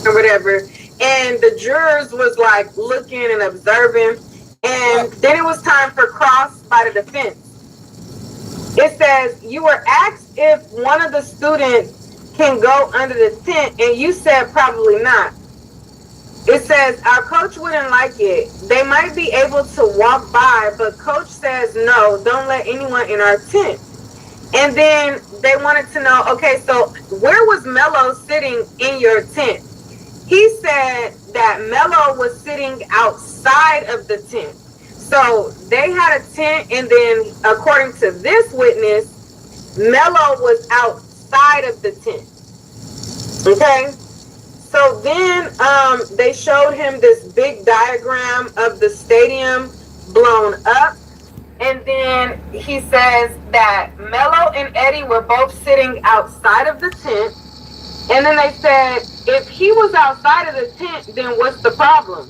Or whatever. And the jurors was like looking and observing. And then it was time for cross by the defense. It says, you were asked if one of the students can go under the tent, and you said probably not. It says, our coach wouldn't like it. They might be able to walk by, but coach says, no, don't let anyone in our tent. And then they wanted to know, okay, so where was Melo sitting in your tent? He said that Melo was sitting outside of the tent. So they had a tent, and then according to this witness, Melo was outside of the tent. Okay? So then they showed him this big diagram of the stadium blown up. And then he says that Melo and Eddie were both sitting outside of the tent. And then they said, if he was outside of the tent, then what's the problem?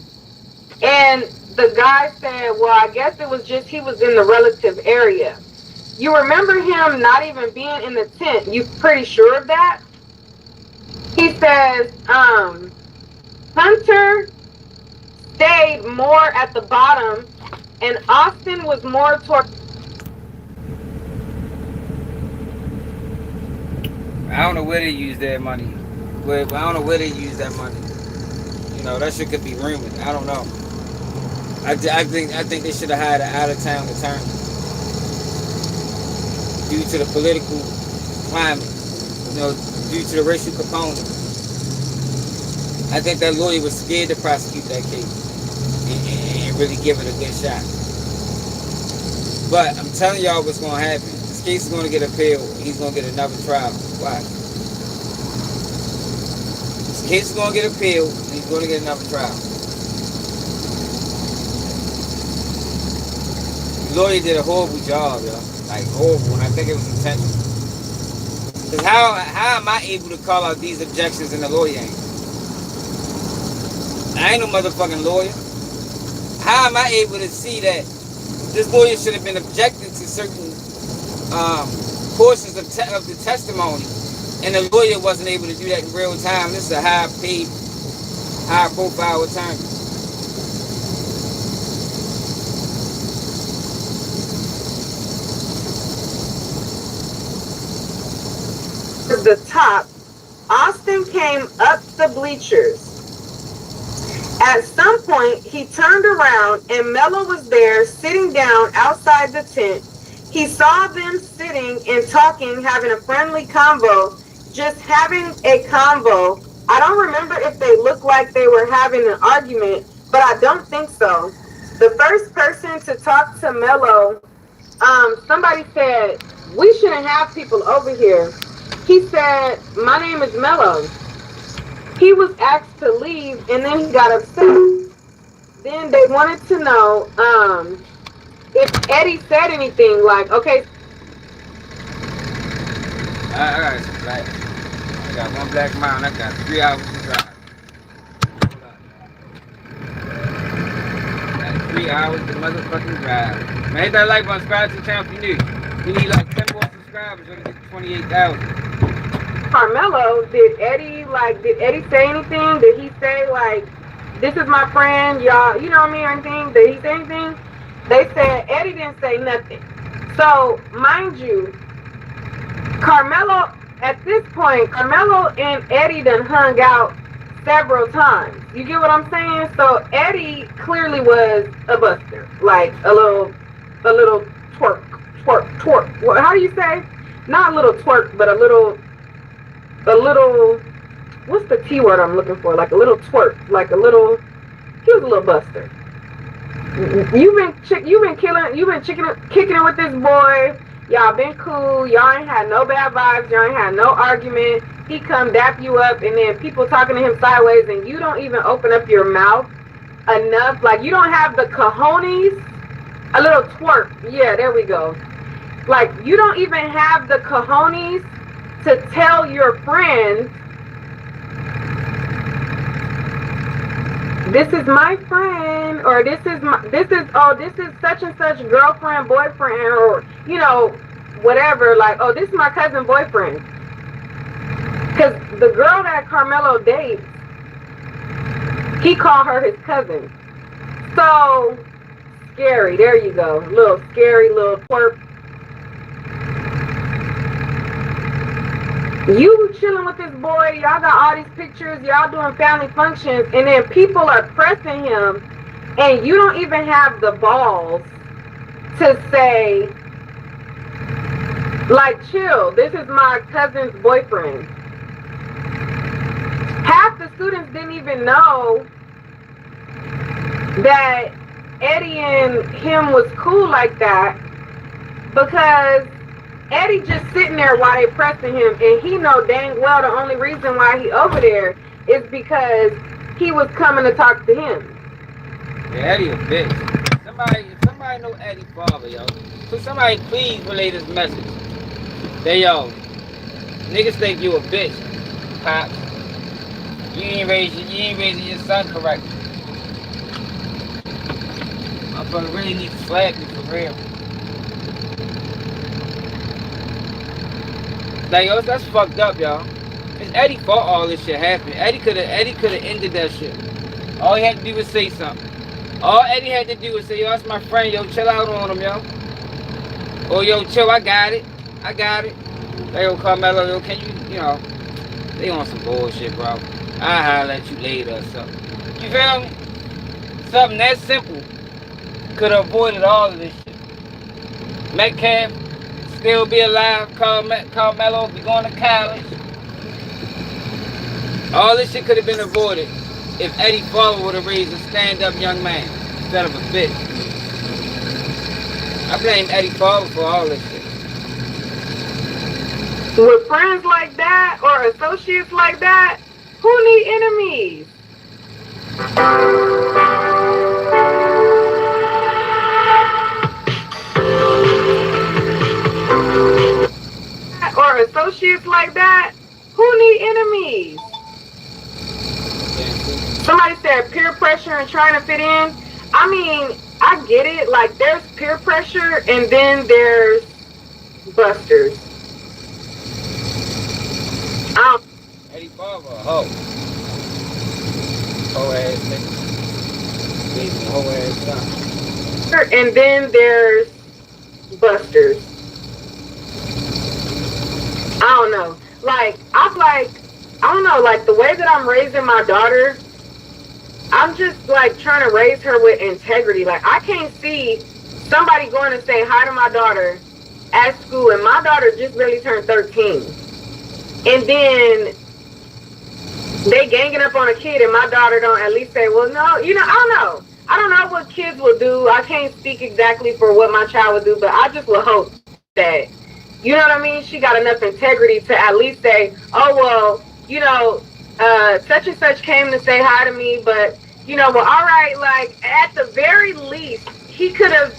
And the guy said, well, I guess it was just he was in the relative area. You remember him not even being in the tent. You pretty sure of that? He says, Hunter stayed more at the bottom, and Austin was more toward. I don't know where they use their money. I don't know where they use that money. You know, that shit could be rumored. I don't know. I think they should have hired an out-of-town attorney due to the political climate. You know, due to the racial component. I think that lawyer was scared to prosecute that case and really give it a good shot. But I'm telling y'all what's going to happen. This case is going to get appealed. He's going to get another trial. Watch. This case is going to get appealed, and he's going to get another trial. The lawyer did a horrible job, yo. Like, horrible, and I think it was intentional. Because how am I able to call out these objections and the lawyer ain't? I ain't no motherfucking lawyer. How am I able to see that this lawyer should have been objecting to certain portions of the testimony, and the lawyer wasn't able to do that in real time? This is a high-paid, high-profile attorney. The top, Austin came up the bleachers. At some point, he turned around and Melo was there sitting down outside the tent. He saw them sitting and talking, having a friendly convo, just having a convo. I don't remember if they looked like they were having an argument, but I don't think so. The first person to talk to Melo, somebody said, we shouldn't have people over here. He said, my name is Melo. He was asked to leave, and then he got upset. Then they wanted to know if Eddie said anything, like, okay. I got one black mile, I got 3 hours to drive. I got 3 hours to motherfucking drive. Man, hit that like button, subscribe to the channel if you new. We need like 10 more subscribers to get to 28,000. Karmelo, did Eddie say anything? Did he say, like, this is my friend, y'all, you know what I mean, or anything? Did he say anything? They said Eddie didn't say nothing. So, mind you, Karmelo, at this point, Karmelo and Eddie done hung out several times. You get what I'm saying? So, Eddie clearly was a buster. Like, a little twerk. How do you say? Not a little twerk, but a little, what's the T word I'm looking for? Like a little twerk, he was a little buster. You've been kicking it with this boy. Y'all been cool. Y'all ain't had no bad vibes. Y'all ain't had no argument. He come dap you up, and then people talking to him sideways, and you don't even open up your mouth enough. Like, you don't have the cojones. A little twerk. Yeah, there we go. Like, you don't even have the cojones to tell your friends, this is my friend, or this is such and such girlfriend, boyfriend, or, you know, whatever, like, oh, this is my cousin boyfriend. Because the girl that Karmelo dates, he called her his cousin. So scary. There you go. Little scary little twerp. You chilling with this boy, y'all got all these pictures, y'all doing family functions, and then people are pressing him, and you don't even have the balls to say, like, chill, this is my cousin's boyfriend. Half the students didn't even know that Eddie and him was cool like that, because Eddie just sitting there while they pressing him, and he know dang well the only reason why he over there is because he was coming to talk to him. Yeah, Eddie a bitch. Somebody know Eddie father, yo. So somebody please relay this message. Hey, yo, niggas think you a bitch, Pops. You ain't raising your son correctly. Motherfucker really need to slap you for real. Like, yo, that's fucked up, y'all. It's Eddie's fault all this shit happened. Eddie could have ended that shit. All he had to do was say something. All Eddie had to do was say, yo, that's my friend, yo, chill out on him, yo. Oh, yo, chill, I got it. Like, yo, Karmelo, yo, can you know, they on some bullshit, bro. I'll holler at you later or something. You feel me? Something that simple could have avoided all of this shit. Metcalf still be alive. Karmelo be going to college. All this shit could have been avoided if Eddie Father would have raised a stand-up young man instead of a bitch. I blame Eddie Father for all this shit. With friends like that or associates like that, who need enemies? Or associates like that, who need enemies? Somebody said peer pressure and trying to fit in. I mean, I get it. Like, there's peer pressure and then there's busters. Eddie Father, a hoe. Hoe ass nigga. Leaving a hoe ass son. And then there's busters. I don't know. Like, I don't know, like the way that I'm raising my daughter, I'm just like trying to raise her with integrity. Like, I can't see somebody going to say hi to my daughter at school, and my daughter just barely turned 13. And then they ganging up on a kid, and my daughter don't at least say, well, no, you know, I don't know. I don't know what kids will do. I can't speak exactly for what my child would do, but I just would hope that, you know what I mean, she got enough integrity to at least say, oh, well, you know, such and such came to say hi to me, but, you know, well, all right, like, at the very least, he could have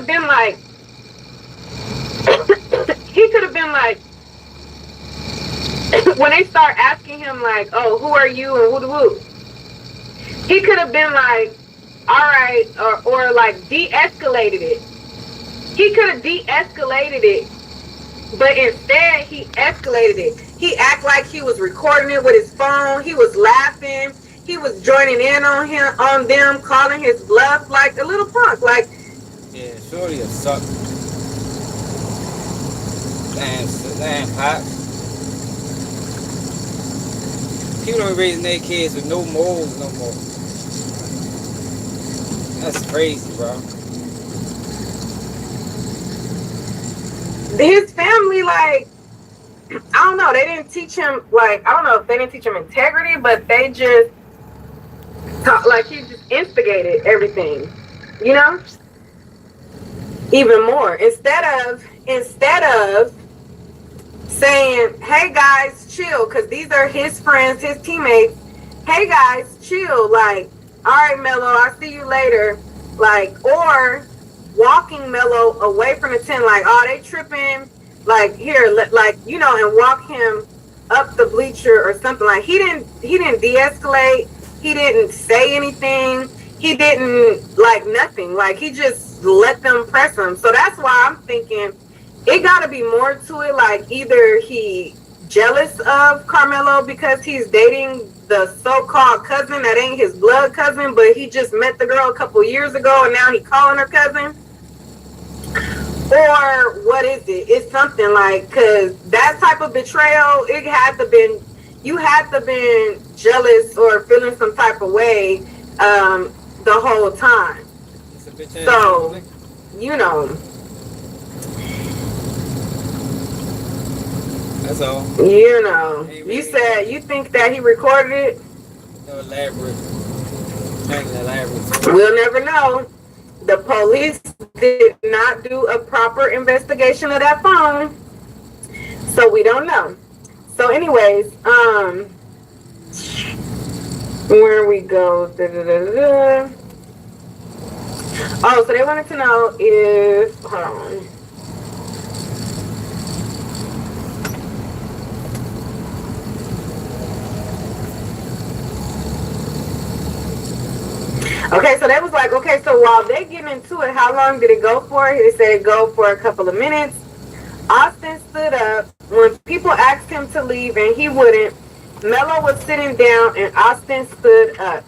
been like, when they start asking him, like, oh, who are you and who, he could have been like, all right, or like de-escalated it. He could have de-escalated it, but instead he escalated it. He act like he was recording it with his phone. He was laughing. He was joining in on them, calling his bluff like a little punk. Like, yeah, shorty a sucker. Damn, Pops. People don't be raising their kids with no morals no more. That's crazy, bro. his family, like, I don't know, they didn't teach him, like, I don't know if they didn't teach him integrity, but they just like, he just instigated everything, you know, even more. Instead of saying, hey guys, chill, because these are his friends, his teammates. Hey guys, chill. Like, all right, Melo, I'll see you later. Like, or walking Melo away from the tent, like, oh, they tripping. Like, here, like, you know, and walk him up the bleacher or something. Like, he didn't de-escalate. He didn't say anything. He didn't, like, nothing. Like, he just let them press him. So that's why I'm thinking it got to be more to it. Like, either he jealous of Karmelo because he's dating the so-called cousin that ain't his blood cousin, but he just met the girl a couple years ago and now he calling her cousin? Or what is it? It's something like, because that type of betrayal, it had to been, you had to been jealous or feeling some type of way the whole time. So, you know. That's all. You know. You said you think that he recorded it? No elaborate. We'll never know. The police did not do a proper investigation of that phone, so we don't know. So anyways, where we go, oh, so they wanted to know if, hold on. Okay, so they was like, okay, so while they getting into it, how long did it go for? They said it go for a couple of minutes. Austin stood up. When people asked him to leave and he wouldn't, Melo was sitting down and Austin stood up.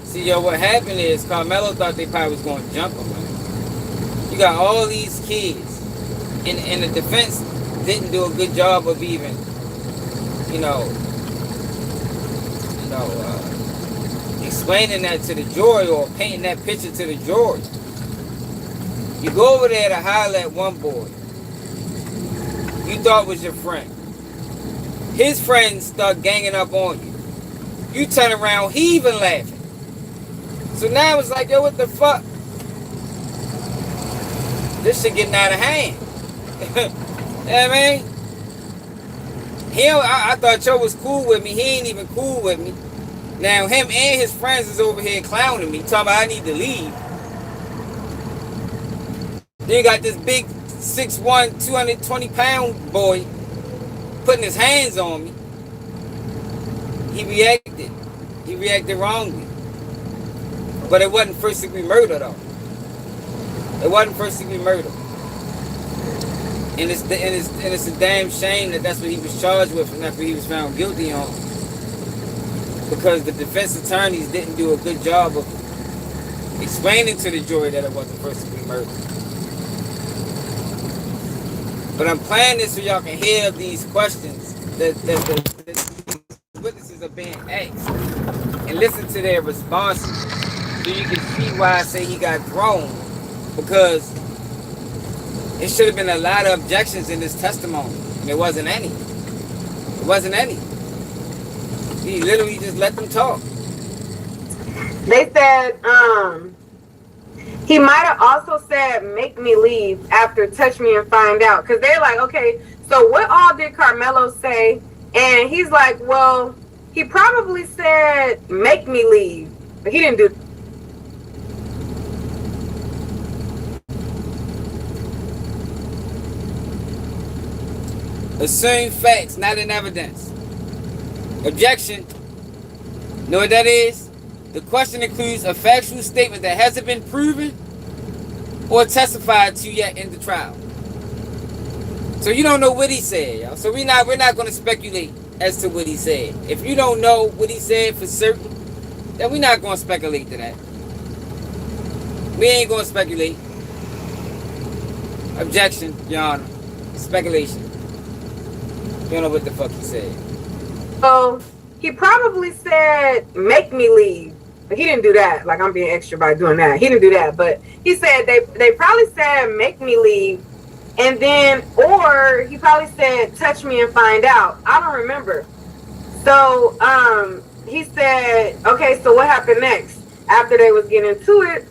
See, yo, what happened is Karmelo thought they probably was going to jump him. Man. You got all these kids, and the defense didn't do a good job of even, explaining that to the jury or painting that picture to the jury. You go over there to holler at one boy you thought was your friend. His friends start ganging up on you. You turn around, he even laughing. So now it's like, yo, what the fuck? This shit getting out of hand. You know what I mean? I thought Joe was cool with me. He ain't even cool with me. Now him and his friends is over here clowning me, talking about I need to leave. Then you got this big 6'1", 220-pound boy putting his hands on me. He reacted wrongly. But it wasn't first degree murder though. It wasn't first degree murder. And it's a damn shame that that's what he was charged with and that's what he was found guilty on. Because the defense attorneys didn't do a good job of explaining to the jury that it wasn't first degree murder. But I'm playing this so y'all can hear these questions that the witnesses are being asked and listen to their responses so you can see why I say he got thrown. Because it should have been a lot of objections in this testimony and there wasn't any. There wasn't any. He literally just let them talk. They said, he might have also said, make me leave after touch me and find out. Because they're like, okay, so what all did Karmelo say? And he's like, well, he probably said, make me leave. But he didn't do. Assume facts, not in evidence. Objection. Know what that is? The question includes a factual statement that hasn't been proven or testified to yet in the trial. So you don't know what he said, y'all. So we're not going to speculate as to what he said. If you don't know what he said for certain, then we're not going to speculate to that. We ain't going to speculate. Objection, Your Honor. Speculation. You don't know what the fuck he said. Oh, he probably said, make me leave. But he didn't do that. Like, I'm being extra by doing that. He didn't do that. But he said, they probably said, make me leave. And then, or he probably said, touch me and find out. I don't remember. So, he said, okay, so what happened next? After they was getting into it,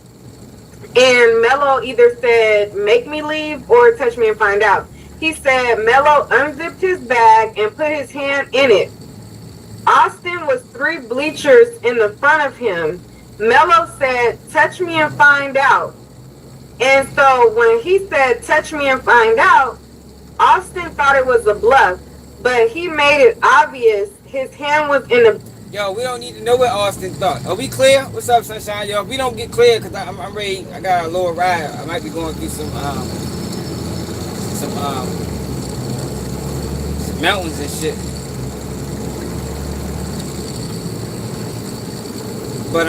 and Melo either said, make me leave or touch me and find out. He said Melo unzipped his bag and put his hand in it. Austin was 3 bleachers in the front of him. Melo said, touch me and find out. And so when he said, touch me and find out, Austin thought it was a bluff, but he made it obvious his hand was in the... Yo, we don't need to know what Austin thought. Are we clear? What's up, Sunshine? Yo, if we don't get clear, because I'm ready, I got a lower ride. I might be going through some mountains and shit. But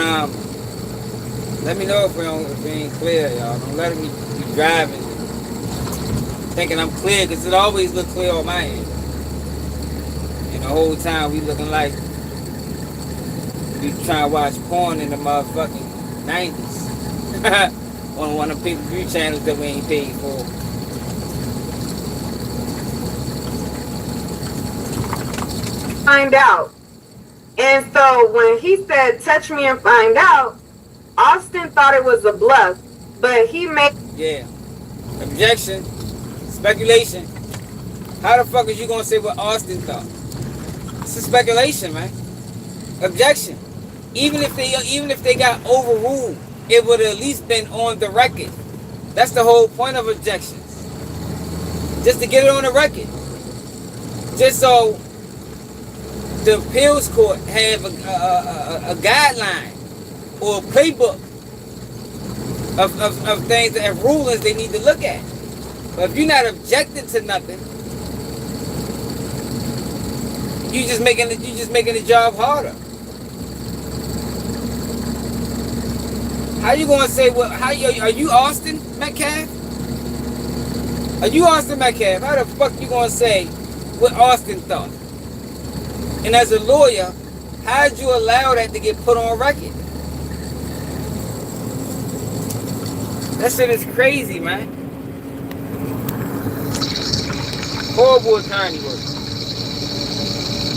let me know if we ain't clear, y'all. Don't let me be driving thinking I'm clear, because it always look clear on my end. And the whole time we looking like we trying to watch porn in the motherfucking 90s on one of the pay-per-view channels that we ain't paid for. Find out. And so when he said, touch me and find out, Austin thought it was a bluff, but he made... Yeah. Objection. Speculation. How the fuck is you gonna say what Austin thought? It's a speculation, man. Objection. Even if they got overruled, it would have at least been on the record. That's the whole point of objections. Just to get it on the record. Just so the appeals court have a guideline or a playbook of things and rulings they need to look at. But if you're not objecting to nothing, you just making the job harder. How you gonna say what? Are you Austin Metcalf? Are you Austin Metcalf? How the fuck you gonna say what Austin thought? And as a lawyer, how'd you allow that to get put on record? That shit is crazy, man. Horrible attorney work.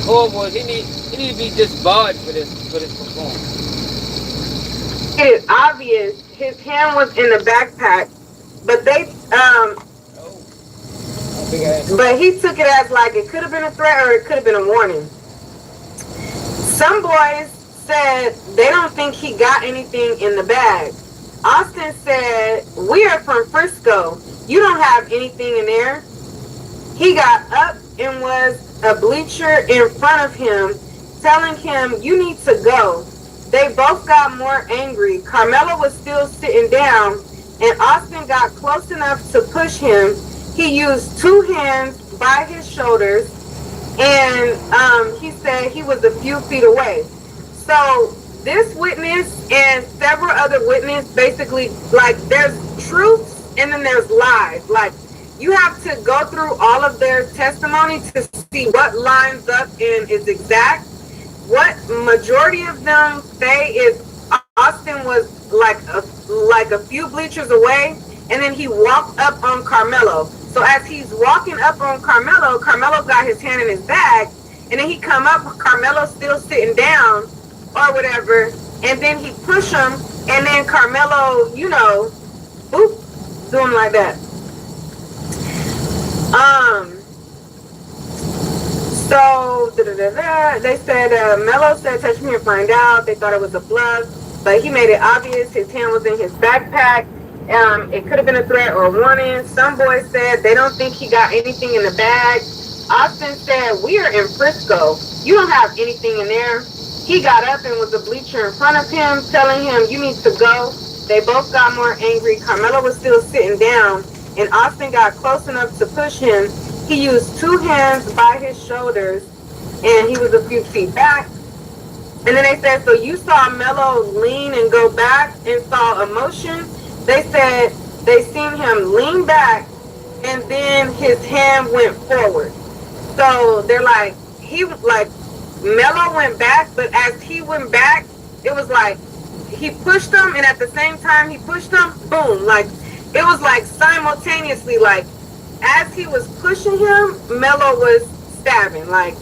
Horrible. He need to be disbarred for this performance. It is obvious his hand was in the backpack, but but he took it as like it could have been a threat or it could have been a warning. Some boys said they don't think he got anything in the bag. Austin said, we are from Frisco. You don't have anything in there. He got up and was a bleacher in front of him, telling him, you need to go. They both got more angry. Karmelo was still sitting down, and Austin got close enough to push him. He used two hands by his shoulders, and he said he was a few feet away. So this witness and several other witnesses, basically, like, there's truths and then there's lies. Like, you have to go through all of their testimony to see what lines up and is exact. What majority of them say is Austin was like a few bleachers away, and then he walked up on Karmelo. So as he's walking up on Karmelo, Karmelo got his hand in his bag, and then he come up, Karmelo's still sitting down or whatever, and then he push him, and then Karmelo, you know, boop, do him like that. So, they said, Melo said, touch me and find out. They thought it was a bluff, but he made it obvious his hand was in his backpack. It could have been a threat or a warning. Some boys said they don't think he got anything in the bag. Austin said, we are in Frisco. You don't have anything in there. He got up and was a bleacher in front of him, telling him, you need to go. They both got more angry. Karmelo was still sitting down, and Austin got close enough to push him. He used two hands by his shoulders, and he was a few feet back. And then they said, so you saw Melo lean and go back and saw emotion? They said they seen him lean back, and then his hand went forward. So they're like, Melo went back, but as he went back, it was like he pushed him, and at the same time he pushed him, boom, like it was like simultaneously, like as he was pushing him, Melo was stabbing. Like,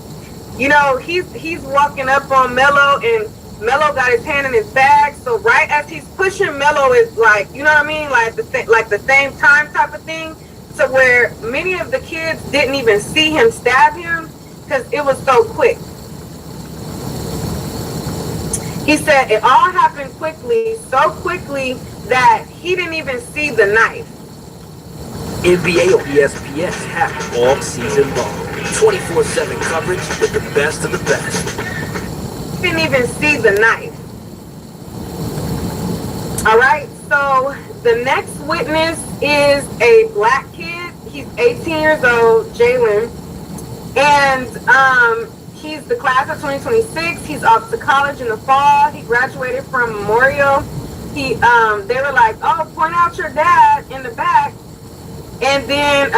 you know, he's walking up on Melo, and Melo got his hand in his bag. So right as he's pushing, Melo is like, you know what I mean, like the same time type of thing. To where many of the kids didn't even see him stab him because it was so quick. He said it all happened quickly, so quickly that he didn't even see the knife. NBA on ESPN is happening all season long. 24/7 coverage with the best of the best. Didn't even see the knife. All right, so the next witness is a black kid. He's 18 years old, Jalen. And he's the class of 2026. He's off to college in the fall. He graduated from Memorial. They were like, oh, point out your dad in the back. And then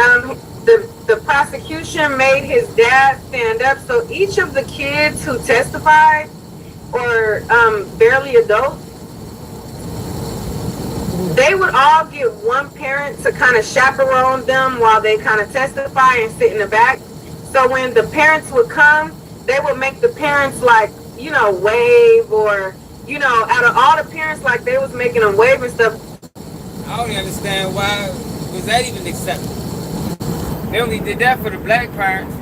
the prosecution made his dad stand up. So each of the kids who testified or barely adults, they would all get one parent to kind of chaperone them while they kind of testify and sit in the back. So when the parents would come, they would make the parents like, you know, wave, or, you know, out of all the parents, like they was making them wave and stuff. I don't understand why was that even accepted. They only did that for the black parents.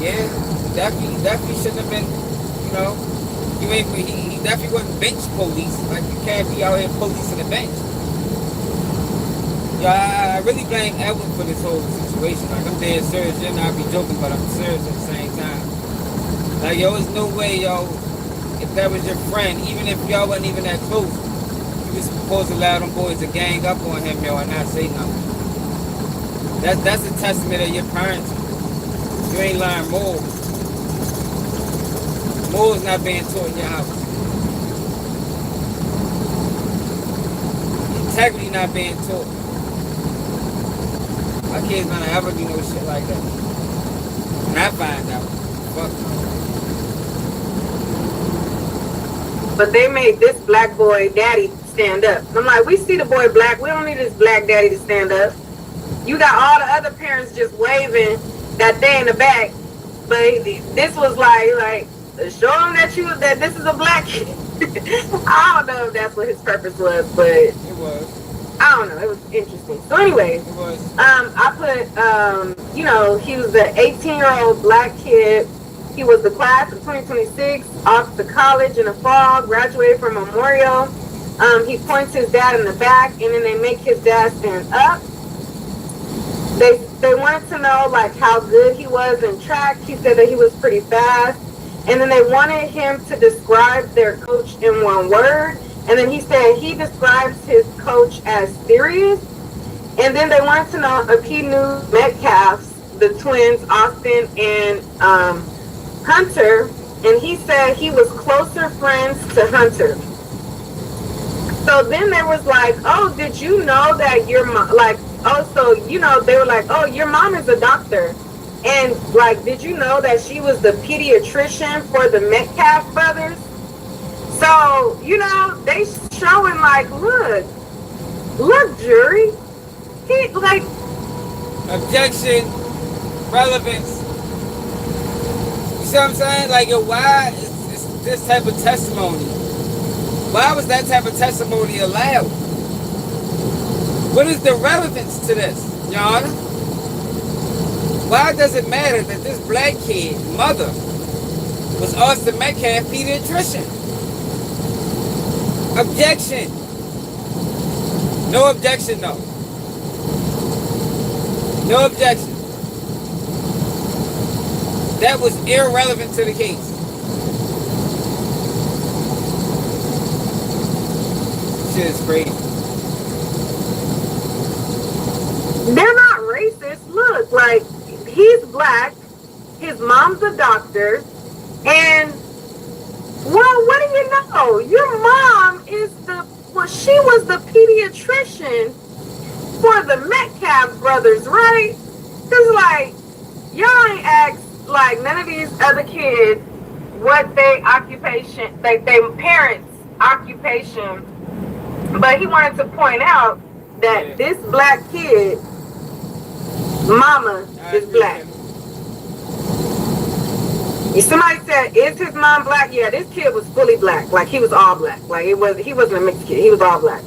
Yeah, definitely shouldn't have been, you know, he definitely wasn't bench police. Like, you can't be out here policing the bench. Yeah, I really blame Edwin for this whole situation. Like, I'm dead serious. You're not be joking, but I'm serious at the same time. Like, yo, there's no way, yo, if that was your friend, even if y'all wasn't even that close, you was supposed to allow them boys to gang up on him, yo, and not say nothing. That's a testament of your parents. You ain't learned more. More is not being taught in your house. Integrity not being taught. My kids not gonna ever do no shit like that. When I find out, fuck. But they made this black boy daddy stand up. I'm like, we see the boy black. We don't need this black daddy to stand up. You got all the other parents just waving that they in the back. But this was like show them that this is a black kid. I don't know if that's what his purpose was, but it was. I don't know. It was interesting. So anyway, it was. I put you know, he was an 18-year-old black kid. He was the class of 2026, off to college in the fall, graduated from Memorial. He points his dad in the back, and then they make his dad stand up. They wanted to know like how good he was in track. He said that he was pretty fast. And then they wanted him to describe their coach in one word. And then he said he describes his coach as serious. And then they wanted to know if he knew Metcalf's, the twins, Austin and Hunter. And he said he was closer friends to Hunter. So then there was like, oh, did you know that your mom, like, oh, so, you know, they were like, oh, your mom is a doctor. And, like, did you know that she was the pediatrician for the Metcalf brothers? So, you know, they showing, like, look, jury. He, like... Objection, relevance. You see what I'm saying? Like, yo, why is this type of testimony? Why was that type of testimony allowed? What is the relevance to this, Your Honor? Why does it matter that this black kid, mother, was Austin Metcalf, pediatrician? Objection. No objection, no. No objection. That was irrelevant to the case. Shit is crazy. They're not racist. Look, like, he's black, his mom's a doctor, and, well, what do you know? Your mom is she was the pediatrician for the Metcalf brothers, right? Because, like, y'all ain't asked, like, none of these other kids what they occupation, like, their parents' occupation, but he wanted to point out that this black kid, mama is black. If somebody said, is his mom black? Yeah, this kid was fully black. Like, he was all black. Like, he wasn't a mixed kid. He was all black.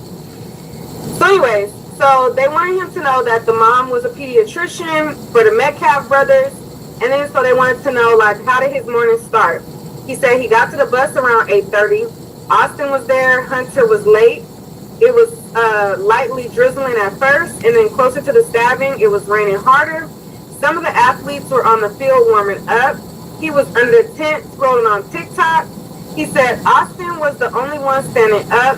So anyways, so they wanted him to know that the mom was a pediatrician for the Metcalf brothers. And then so they wanted to know, like, how did his morning start? He said he got to the bus around 8:30. Austin was there. Hunter was late. It was lightly drizzling at first, and then closer to the stabbing, it was raining harder. Some of the athletes were on the field warming up. He was under a tent scrolling on TikTok. He said Austin was the only one standing up.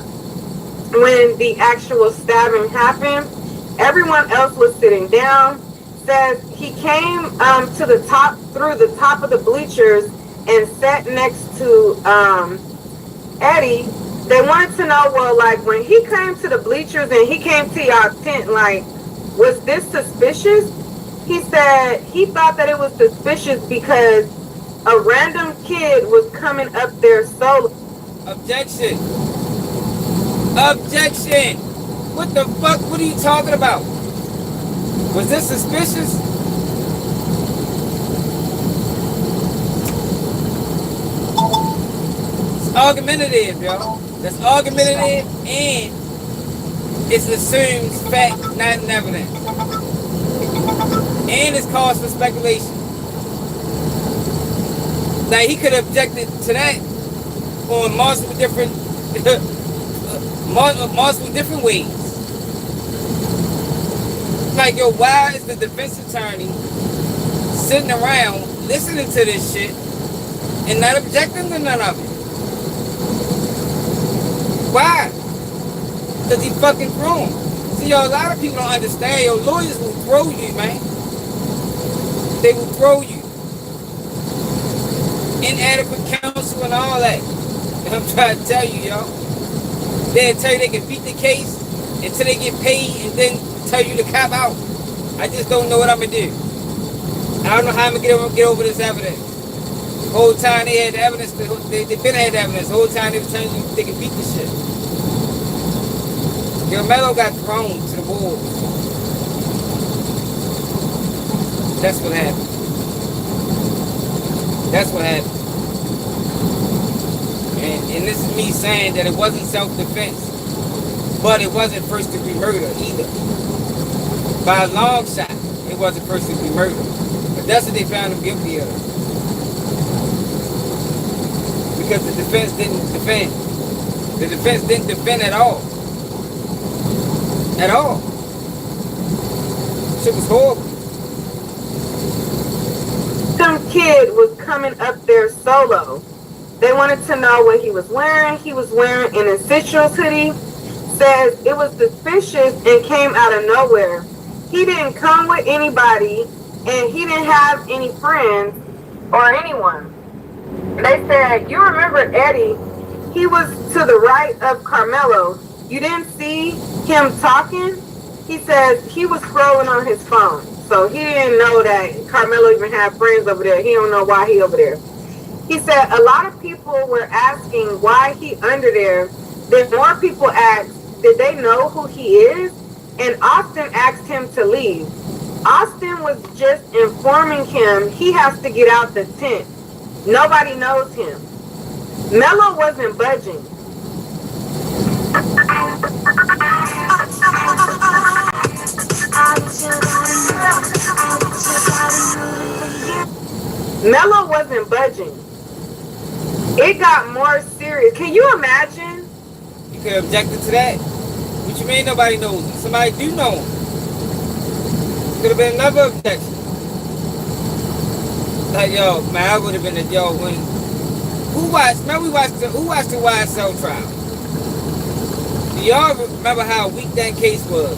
when the actual stabbing happened. Everyone else was sitting down. Says he came to the top, through the top of the bleachers, and sat next to Eddie. They wanted to know, well, like, when he came to the bleachers and he came to y'all tent, like, was this suspicious? He said he thought that it was suspicious because a random kid was coming up there solo. Objection. Objection. What the fuck? What are you talking about? Was this suspicious? It's argumentative, yo. That's argumentative, and it assumes fact, not an evidence. And it's cause for speculation. Like, he could have objected to that on multiple different multiple different ways. Like, yo, why is the defense attorney sitting around listening to this shit and not objecting to none of it? Why? Because he fucking threw him. See, yo, a lot of people don't understand. Yo, lawyers will throw you, man. They will throw you. Inadequate counsel and all that. And I'm trying to tell you, yo. They'll tell you they can beat the case until they get paid and then tell you to cop out. I just don't know what I'm going to do. I don't know how I'm going to get over this evidence. The whole time they had the evidence, they've been had the evidence. The whole time they were telling you they can beat the shit. Karmelo got thrown to the wolves. That's what happened. That's what happened. And this is me saying that it wasn't self-defense, but it wasn't first-degree murder either. By a long shot, it wasn't first-degree murder. But that's what they found him guilty of. Because the defense didn't defend. The defense didn't defend at all. At all. Shit was horrible. Some kid was coming up there solo. They wanted to know what he was wearing. He was wearing an Essentials hoodie. Says it was suspicious and came out of nowhere. He didn't come with anybody, and he didn't have any friends or anyone. They said, you remember Eddie? He was to the right of Karmelo. You didn't see him talking? He says he was scrolling on his phone. So he didn't know that Karmelo even had friends over there. He don't know why he over there. He said a lot of people were asking why he under there. Then more people asked, did they know who he is? And Austin asked him to leave. Austin was just informing him he has to get out the tent. Nobody knows him. Melo wasn't budging. Melo wasn't budging. It got more serious. Can you imagine? You could have objected to that. What you mean nobody knows him? Somebody do know him. Could have been another objection. Like, yo, man, I would have been a yo when who watched the YSL trial? Do y'all remember how weak that case was?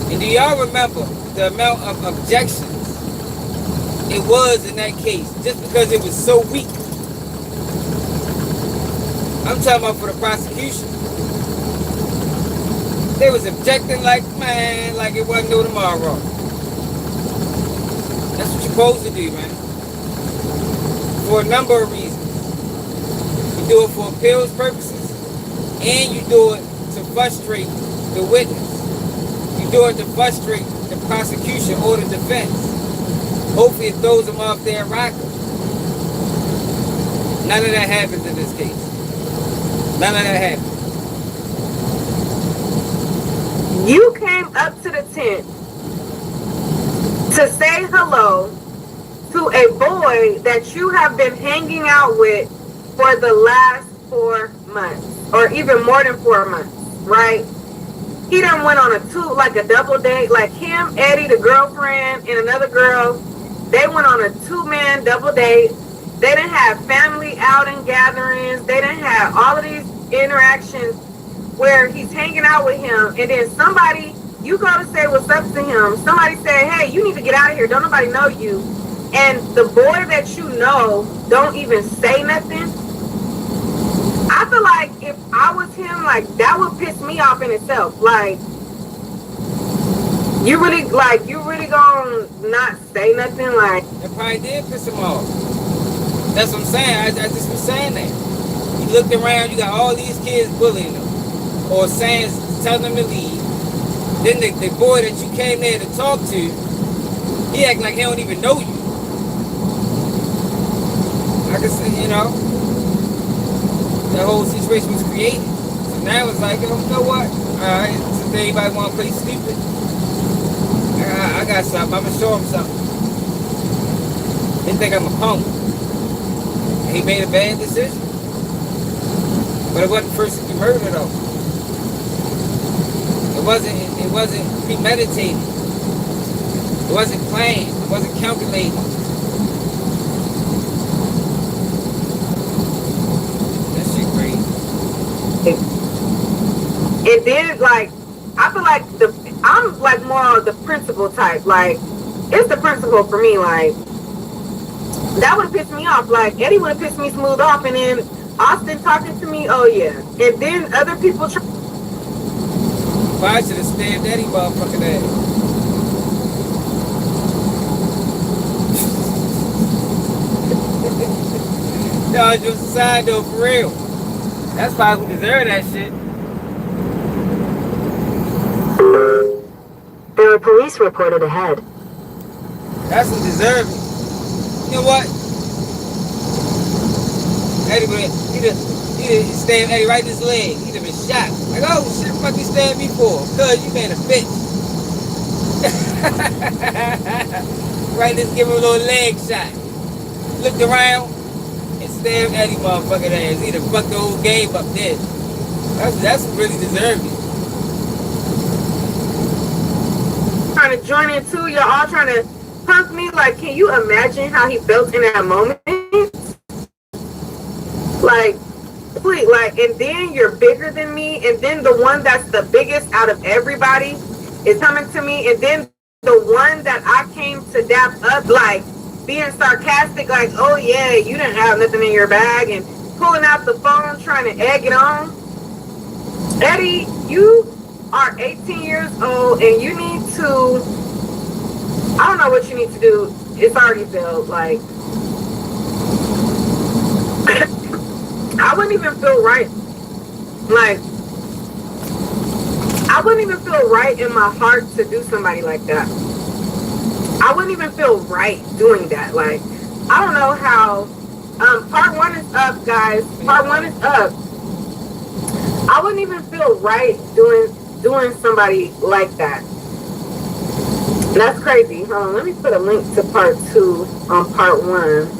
And do y'all remember the amount of objections it was in that case just because it was so weak? I'm talking about for the prosecution. They was objecting like, man, like it wasn't no tomorrow. That's what you're supposed to do, man. For a number of reasons. You do it for appeals purposes, and you do it to frustrate the witness. You do it to frustrate the prosecution or the defense. Hopefully it throws them off their rocker. None of that happens in this case. None of that happened. You came up to the tent to say hello to a boy that you have been hanging out with for the last 4 months, or even more than 4 months, right? He done went on a double date, like him, Eddie, the girlfriend, and another girl. They went on a 2-man double date. They didn't have family outing gatherings. They didn't have all of these interactions where he's hanging out with him, and then somebody, you go to say what's up to him, somebody say, hey, you need to get out of here, don't nobody know you, and the boy that you know don't even say nothing. I feel like if I was him, like, that would piss me off in itself. Like, you really gonna not say nothing? Like, that probably did piss him off. That's what I'm saying. I just was saying that. You looked around, you got all these kids bullying them, or saying, telling them to leave. Then the boy that you came there to talk to, he acting like he don't even know you. I can say, you know, that whole situation was created. So now it's like, you know what? Alright, since everybody want to play stupid, I got something. I'm going to show him something. They think I'm a punk. And he made a bad decision. But it wasn't first degree murder though. It wasn't premeditated. It wasn't planned. It wasn't calculated. That shit crazy. it did, like, I feel like I'm like more of the principal type. Like, it's the principal for me. Like, that would have pissed me off. Like, Eddie would have pissed me smooth off, and then Austin talking to me, oh yeah. And then other people I should have stabbed Eddie motherfucking ass. No, just a side though, for real. That's probably who deserved that shit. There are police reported ahead. That's who deserved it. You know what? Eddie would have, he'd stabbed Eddie right in his leg. He'd have been shot. Like, oh shit, fuck you stabbed me for? Cause you been a bitch. Right, just give him a little leg shot. Looked around and stabbed Eddie motherfucking ass. He'd have fucked the whole game up there. That's who really deserved it. trying to join in too. You're all trying to punk me. Like, can you imagine how he felt in that moment? Like, please, like, and then you're bigger than me, and then the one that's the biggest out of everybody is coming to me, and then the one that I came to dap up, like, being sarcastic, like, oh yeah, you didn't have nothing in your bag, and pulling out the phone, trying to egg it on. Eddie, you are 18 years old, and you need to, I don't know what you need to do. It's already built. Like, I wouldn't even feel right. Like, I wouldn't even feel right in my heart to do somebody like that. I wouldn't even feel right doing that. Like, I don't know how. Part one is up, guys. Part one is up. I wouldn't even feel right doing somebody like that. That's crazy. Hold on, let me put a link to part 2 on part 1.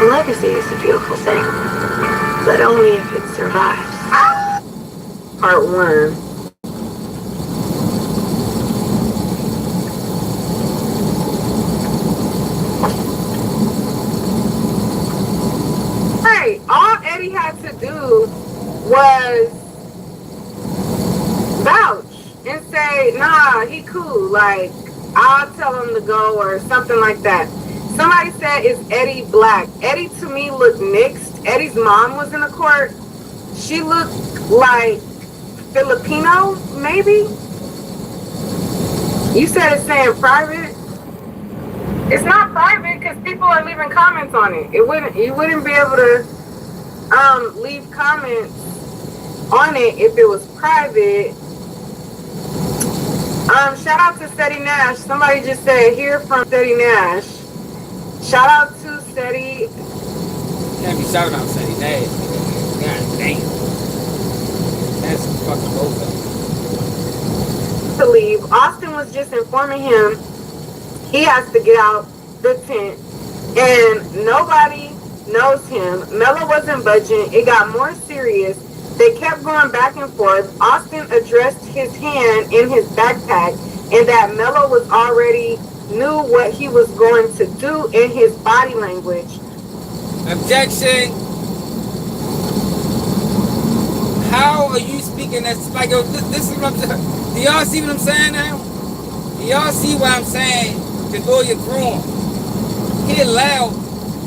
Legacy is a beautiful thing, but only if it survives. Part 1. Hey, all Eddie had to do was vouch and say, nah, he cool. Like, I'll tell him to go or something like that. Somebody said, is Eddie black? Eddie to me looked mixed. Eddie's mom was in the court. She looked like Filipino, maybe? You said it's saying private? It's not private because people are leaving comments on it. You wouldn't be able to leave comments on it if it was private. Shout out to Steady Nash. Somebody just said, hear from Steady Nash. Shout out to Steady. Can't be shouting out Steady Nash. God damn. That's fucking over. To leave. Austin was just informing him he has to get out the tent, and nobody knows him. Mello wasn't budging. It got more serious. They kept going back and forth. Austin addressed his hand in his backpack, and that Mello was already knew what he was going to do in his body language. Objection. How are you speaking as like, yo, this is what I'm saying. Do y'all see what I'm saying now? Do y'all see what I'm saying? The lawyer Groom, he allowed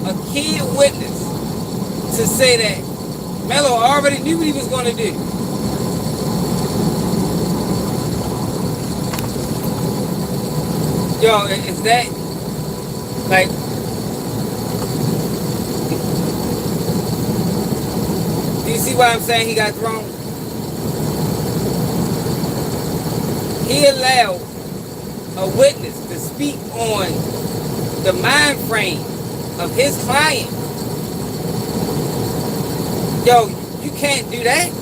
a key witness to say that Melo already knew what he was going to do. Yo, is that like? Do you see why I'm saying he got thrown? He allowed a witness to speak on the mind frame of his client. Yo, you can't do that.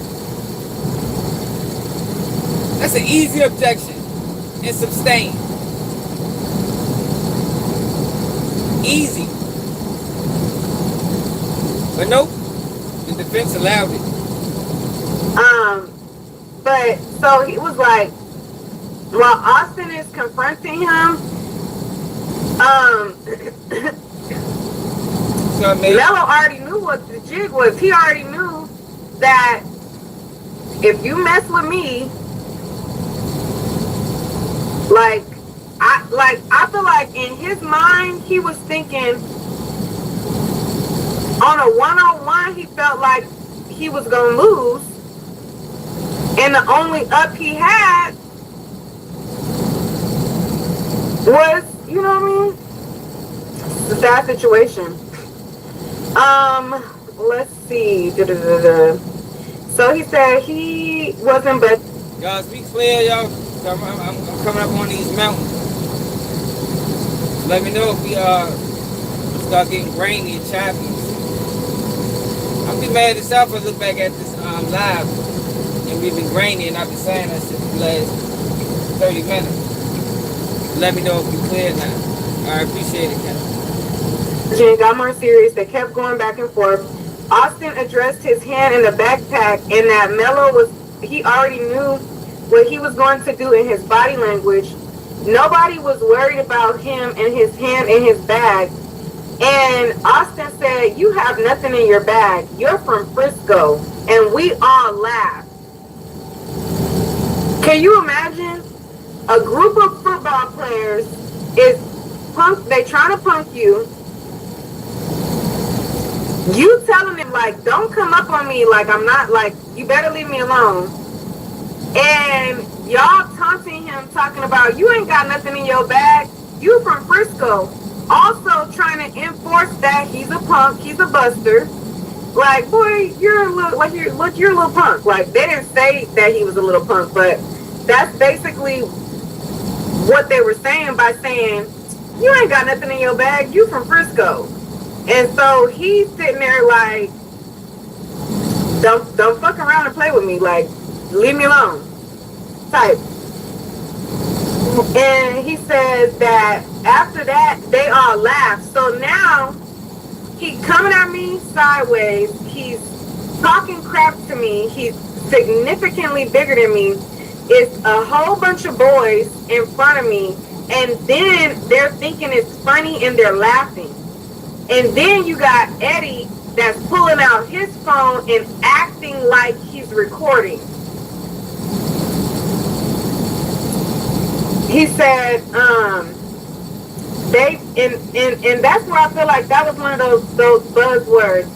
That's an easy objection and sustain. Easy. But nope, the defense allowed it. But so he was like, while Austin is confronting him, So Melo already knew what the jig was. He already knew that if you mess with me, I feel like in his mind he was thinking on a one-on-one he felt like he was gonna lose, and the only up he had was, you know what I mean? It's a sad situation. Let's see. So he said he wasn't, but y'all speak clear, y'all. I'm coming up on these mountains. Let me know if we start getting grainy and choppy. I'm be mad at myself if I look back at this live and we've been grainy and I've been saying that shit for the last 30 minutes. Let me know if we clear now. I appreciate it, Kevin. Jen got more serious. They kept going back and forth. Austin addressed his hand in the backpack, and that Melo he already knew what he was going to do in his body language. Nobody was worried about him and his hand in his bag. And Austin said, "You have nothing in your bag. You're from Frisco." And we all laughed. Can you imagine? A group of football players they trying to punk you. You telling them, like, don't come up on me, like, I'm not, like, you better leave me alone. And y'all taunting him, talking about, you ain't got nothing in your bag. You from Frisco. Also trying to enforce that he's a punk, he's a buster. Like, boy, you're a little punk. Like, they didn't say that he was a little punk, but that's basically what they were saying by saying, you ain't got nothing in your bag, you from Frisco. And so he's sitting there like, don't fuck around and play with me, like, leave me alone type. And he says that after that they all laughed. So now he coming at me sideways, he's talking crap to me, he's significantly bigger than me. It's a whole bunch of boys in front of me, and then they're thinking it's funny and they're laughing. And then you got Eddie that's pulling out his phone and acting like he's recording. He said, and that's where I feel like that was one of those buzzwords.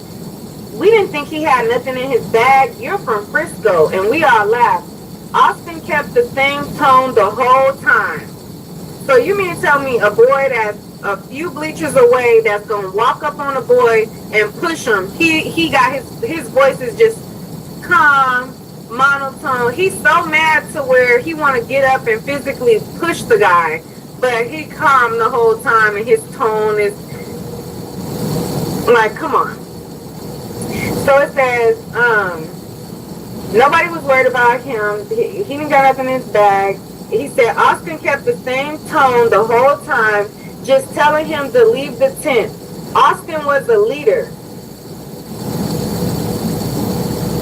We didn't think he had nothing in his bag. You're from Frisco, and we all laughed. Austin kept the same tone the whole time. So you mean to tell me a boy that's a few bleachers away that's gonna walk up on a boy and push him? He got his voice is just calm, monotone. He's so mad to where he want to get up and physically push the guy, but he calm the whole time, and his tone is like, come on. So it says, nobody was worried about him. He didn't got nothing in his bag. He said Austin kept the same tone the whole time, just telling him to leave the tent. Austin was a leader.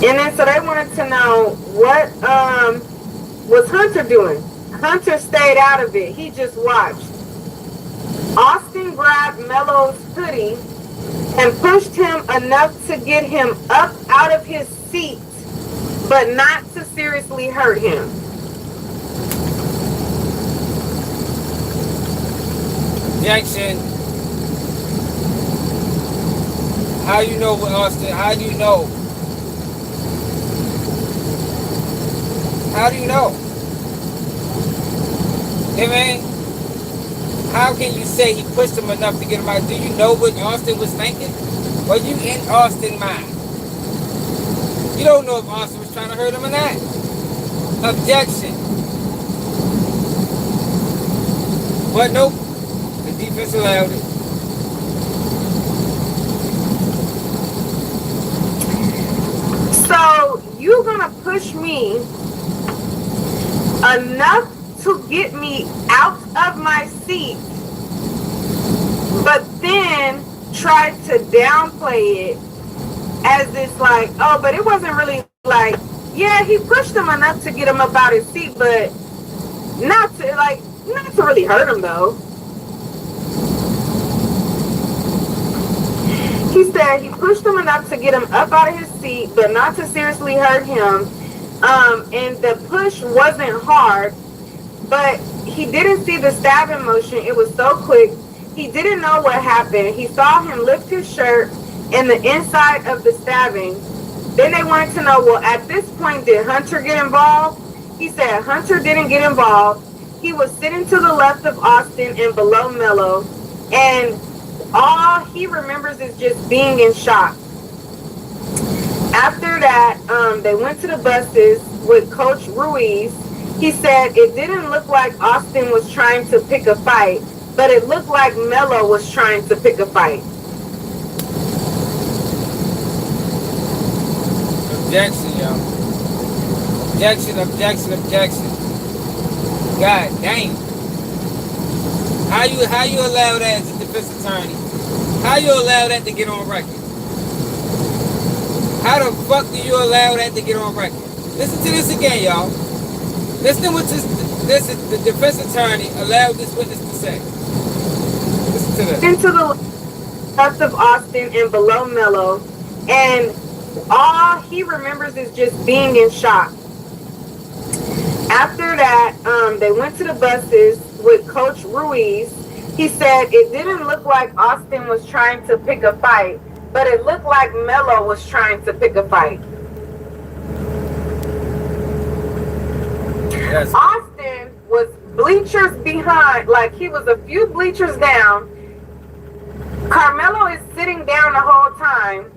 And then so they wanted to know what was Hunter doing. Hunter stayed out of it. He just watched. Austin grabbed Melo's hoodie and pushed him enough to get him up out of his seat, but not to seriously hurt him. Objection. How you know what Austin? How do you know? How do you know? I mean, how can you say he pushed him enough to get him out? Do you know what Austin was thinking? Were you in Austin's mind? You don't know if Austin was trying to hurt him or not. Objection. But nope, the defense allowed it. So you're gonna push me enough to get me out of my seat, but then try to downplay it as this like, oh, but it wasn't really like, yeah, he pushed him enough to get him up out his seat, but not to really hurt him though. He said he pushed him enough to get him up out of his seat, but not to seriously hurt him. And the push wasn't hard, but he didn't see the stabbing motion. It was so quick. He didn't know what happened. He saw him lift his shirt and the inside of the stabbing. Then they wanted to know, well, at this point, did Hunter get involved? He said Hunter didn't get involved. He was sitting to the left of Austin and below Mello, and all he remembers is just being in shock. After that, they went to the buses with Coach Ruiz. He said it didn't look like Austin was trying to pick a fight, but it looked like Mello was trying to pick a fight. Objection, yo. Objection, objection, objection. God damn. How you allow that as a defense attorney? How you allow that to get on record? How the fuck do you allow that to get on record? Listen to this again, y'all. Listen to what the defense attorney allowed this witness to say. Listen to this. Into the left of Austin and below Mello, and all he remembers is just being in shock. After that, they went to the buses with Coach Ruiz. He said it didn't look like Austin was trying to pick a fight, but it looked like Mello was trying to pick a fight. Yes. Austin was bleachers behind, like he was a few bleachers down. Karmelo is sitting down the whole time.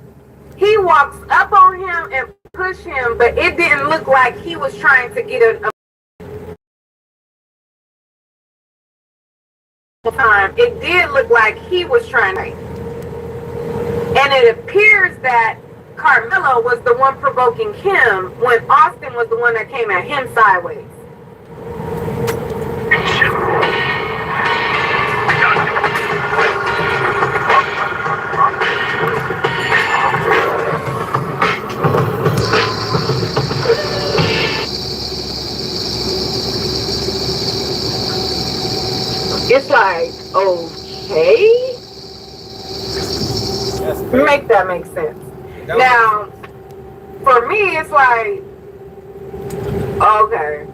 He walks up on him and push him, but it didn't look like he was trying to get a time. It did look like he was trying to. And it appears that Karmelo was the one provoking him when Austin was the one that came at him sideways. It's like, okay. Make that make sense. Now, for me, it's like, okay.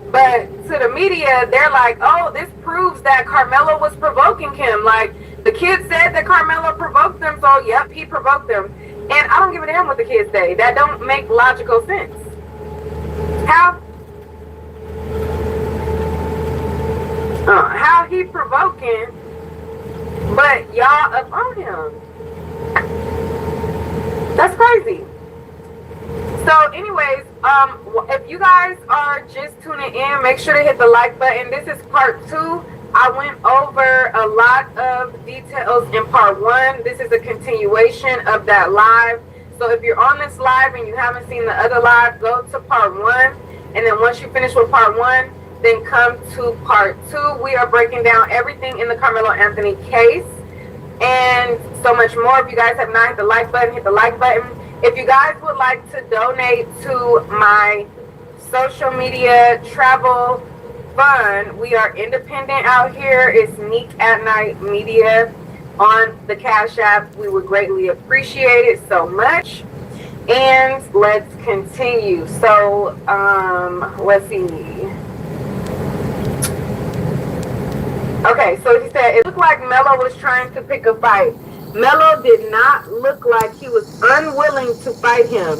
But to the media, they're like, oh, this proves that Karmelo was provoking him. Like, the kids said that Karmelo provoked them, so yep, he provoked them. And I don't give a damn what the kids say. That don't make logical sense. How he provoking, but y'all up on him. That's crazy. So anyways, if you guys are just tuning in, make sure to hit the like button. This is part 2. I went over a lot of details in part 1. This is a continuation of that live. So if you're on this live and you haven't seen the other live, go to part 1. And then once you finish with part 1, then come to part 2. We are breaking down everything in the Karmelo Anthony case and so much more. If you guys have not hit the like button, hit the like button. If you guys would like to donate to my social media travel fund, we are independent out here. It's Neek at Night Media. on the Cash App. We would greatly appreciate it so much. And let's continue. So, let's see. Okay, so he said it looked like Melo was trying to pick a fight. Melo did not look like he was unwilling to fight him.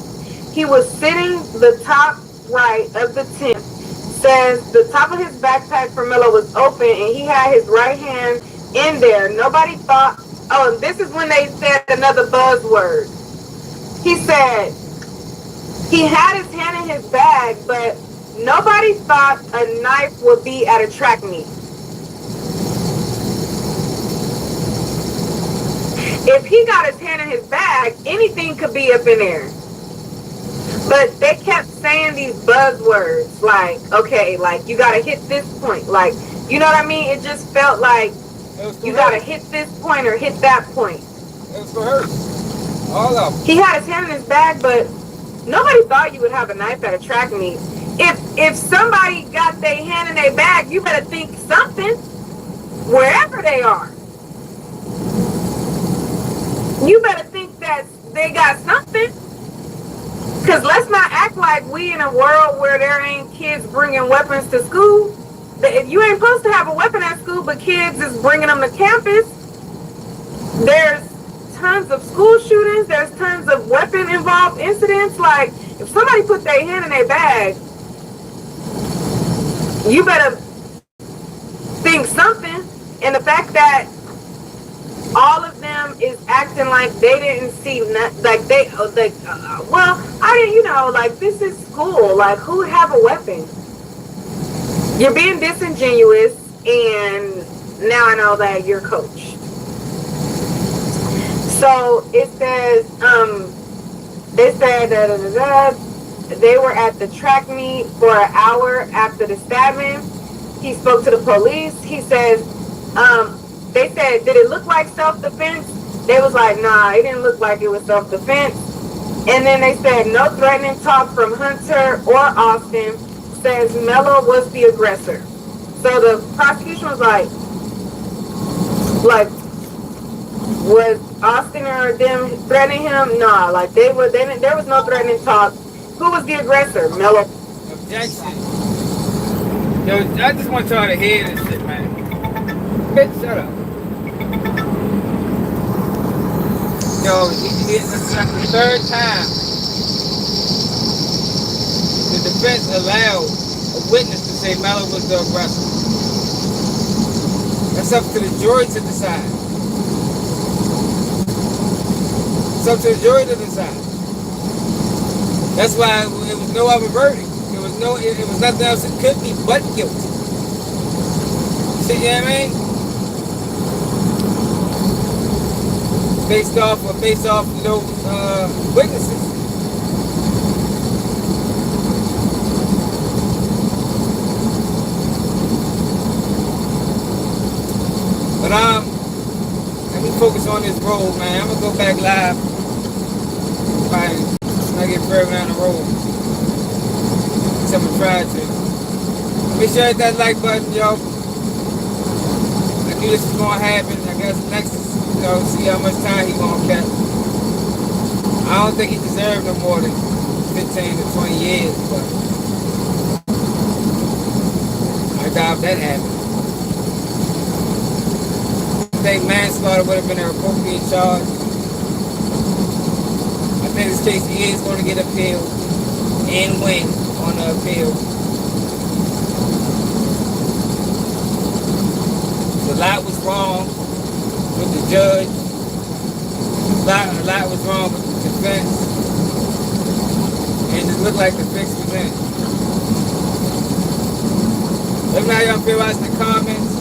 He was sitting the top right of the tent. Says the top of his backpack for Melo was open and he had his right hand in there. Nobody thought, oh, this is when they said another buzzword. He said he had his hand in his bag, but nobody thought a knife would be at a track meet. If he got his hand in his bag, anything could be up in there. But they kept saying these buzzwords, like, okay, like, you gotta hit this point. Like, you know what I mean? It just felt like you gotta hit this point or hit that point. It was for her. All of them. He had his hand in his bag, but nobody thought you would have a knife at a track meet. If somebody got their hand in their bag, you better think something, wherever they are. You better think that they got something. Because let's not act like we in a world where there ain't kids bringing weapons to school. You ain't supposed to have a weapon at school, but kids is bringing them to campus. There's tons of school shootings. There's tons of weapon-involved incidents. Like, if somebody put their hand in their bag, you better think something. And the fact that all of them is acting like they didn't see, like well, I didn't, you know, like, this is school. Like, who would have a weapon? You're being disingenuous, and now I know that you're a coach. So it says, they said they were at the track meet for an hour after the stabbing. He spoke to the police. He says, they said, did it look like self-defense? They was like, nah, it didn't look like it was self-defense. And then they said, no threatening talk from Hunter or Austin. Says Melo was the aggressor. So the prosecution was like, was Austin or them threatening him? Nah, like there was no threatening talk. Who was the aggressor? Melo. Objection. Yo, I just want y'all to hear this shit, man. Bitch, shut up. Yo, this is like the third time the defense allowed a witness to say Melo was the aggressor. That's up to the jury to decide. It's up to the jury to decide. That's why it was no other verdict. It was nothing else it could be but guilty. See, you know what I mean? Based off those witnesses. But let me focus on this road, man. I'm gonna go back live. When I get further down the road. I'm gonna try to. Make sure hit that like button, yo. I knew this was gonna happen. I guess next, see how much time he gonna catch. I don't think he deserved no more than 15 to 20 years, but I doubt that happened. I think manslaughter would have been an appropriate charge. I think this case is going to get appealed and win on the appeal. A lot was wrong with the judge. A lot was wrong with the defense. And it looked like the fix was in. Let me know how y'all feel about the comments.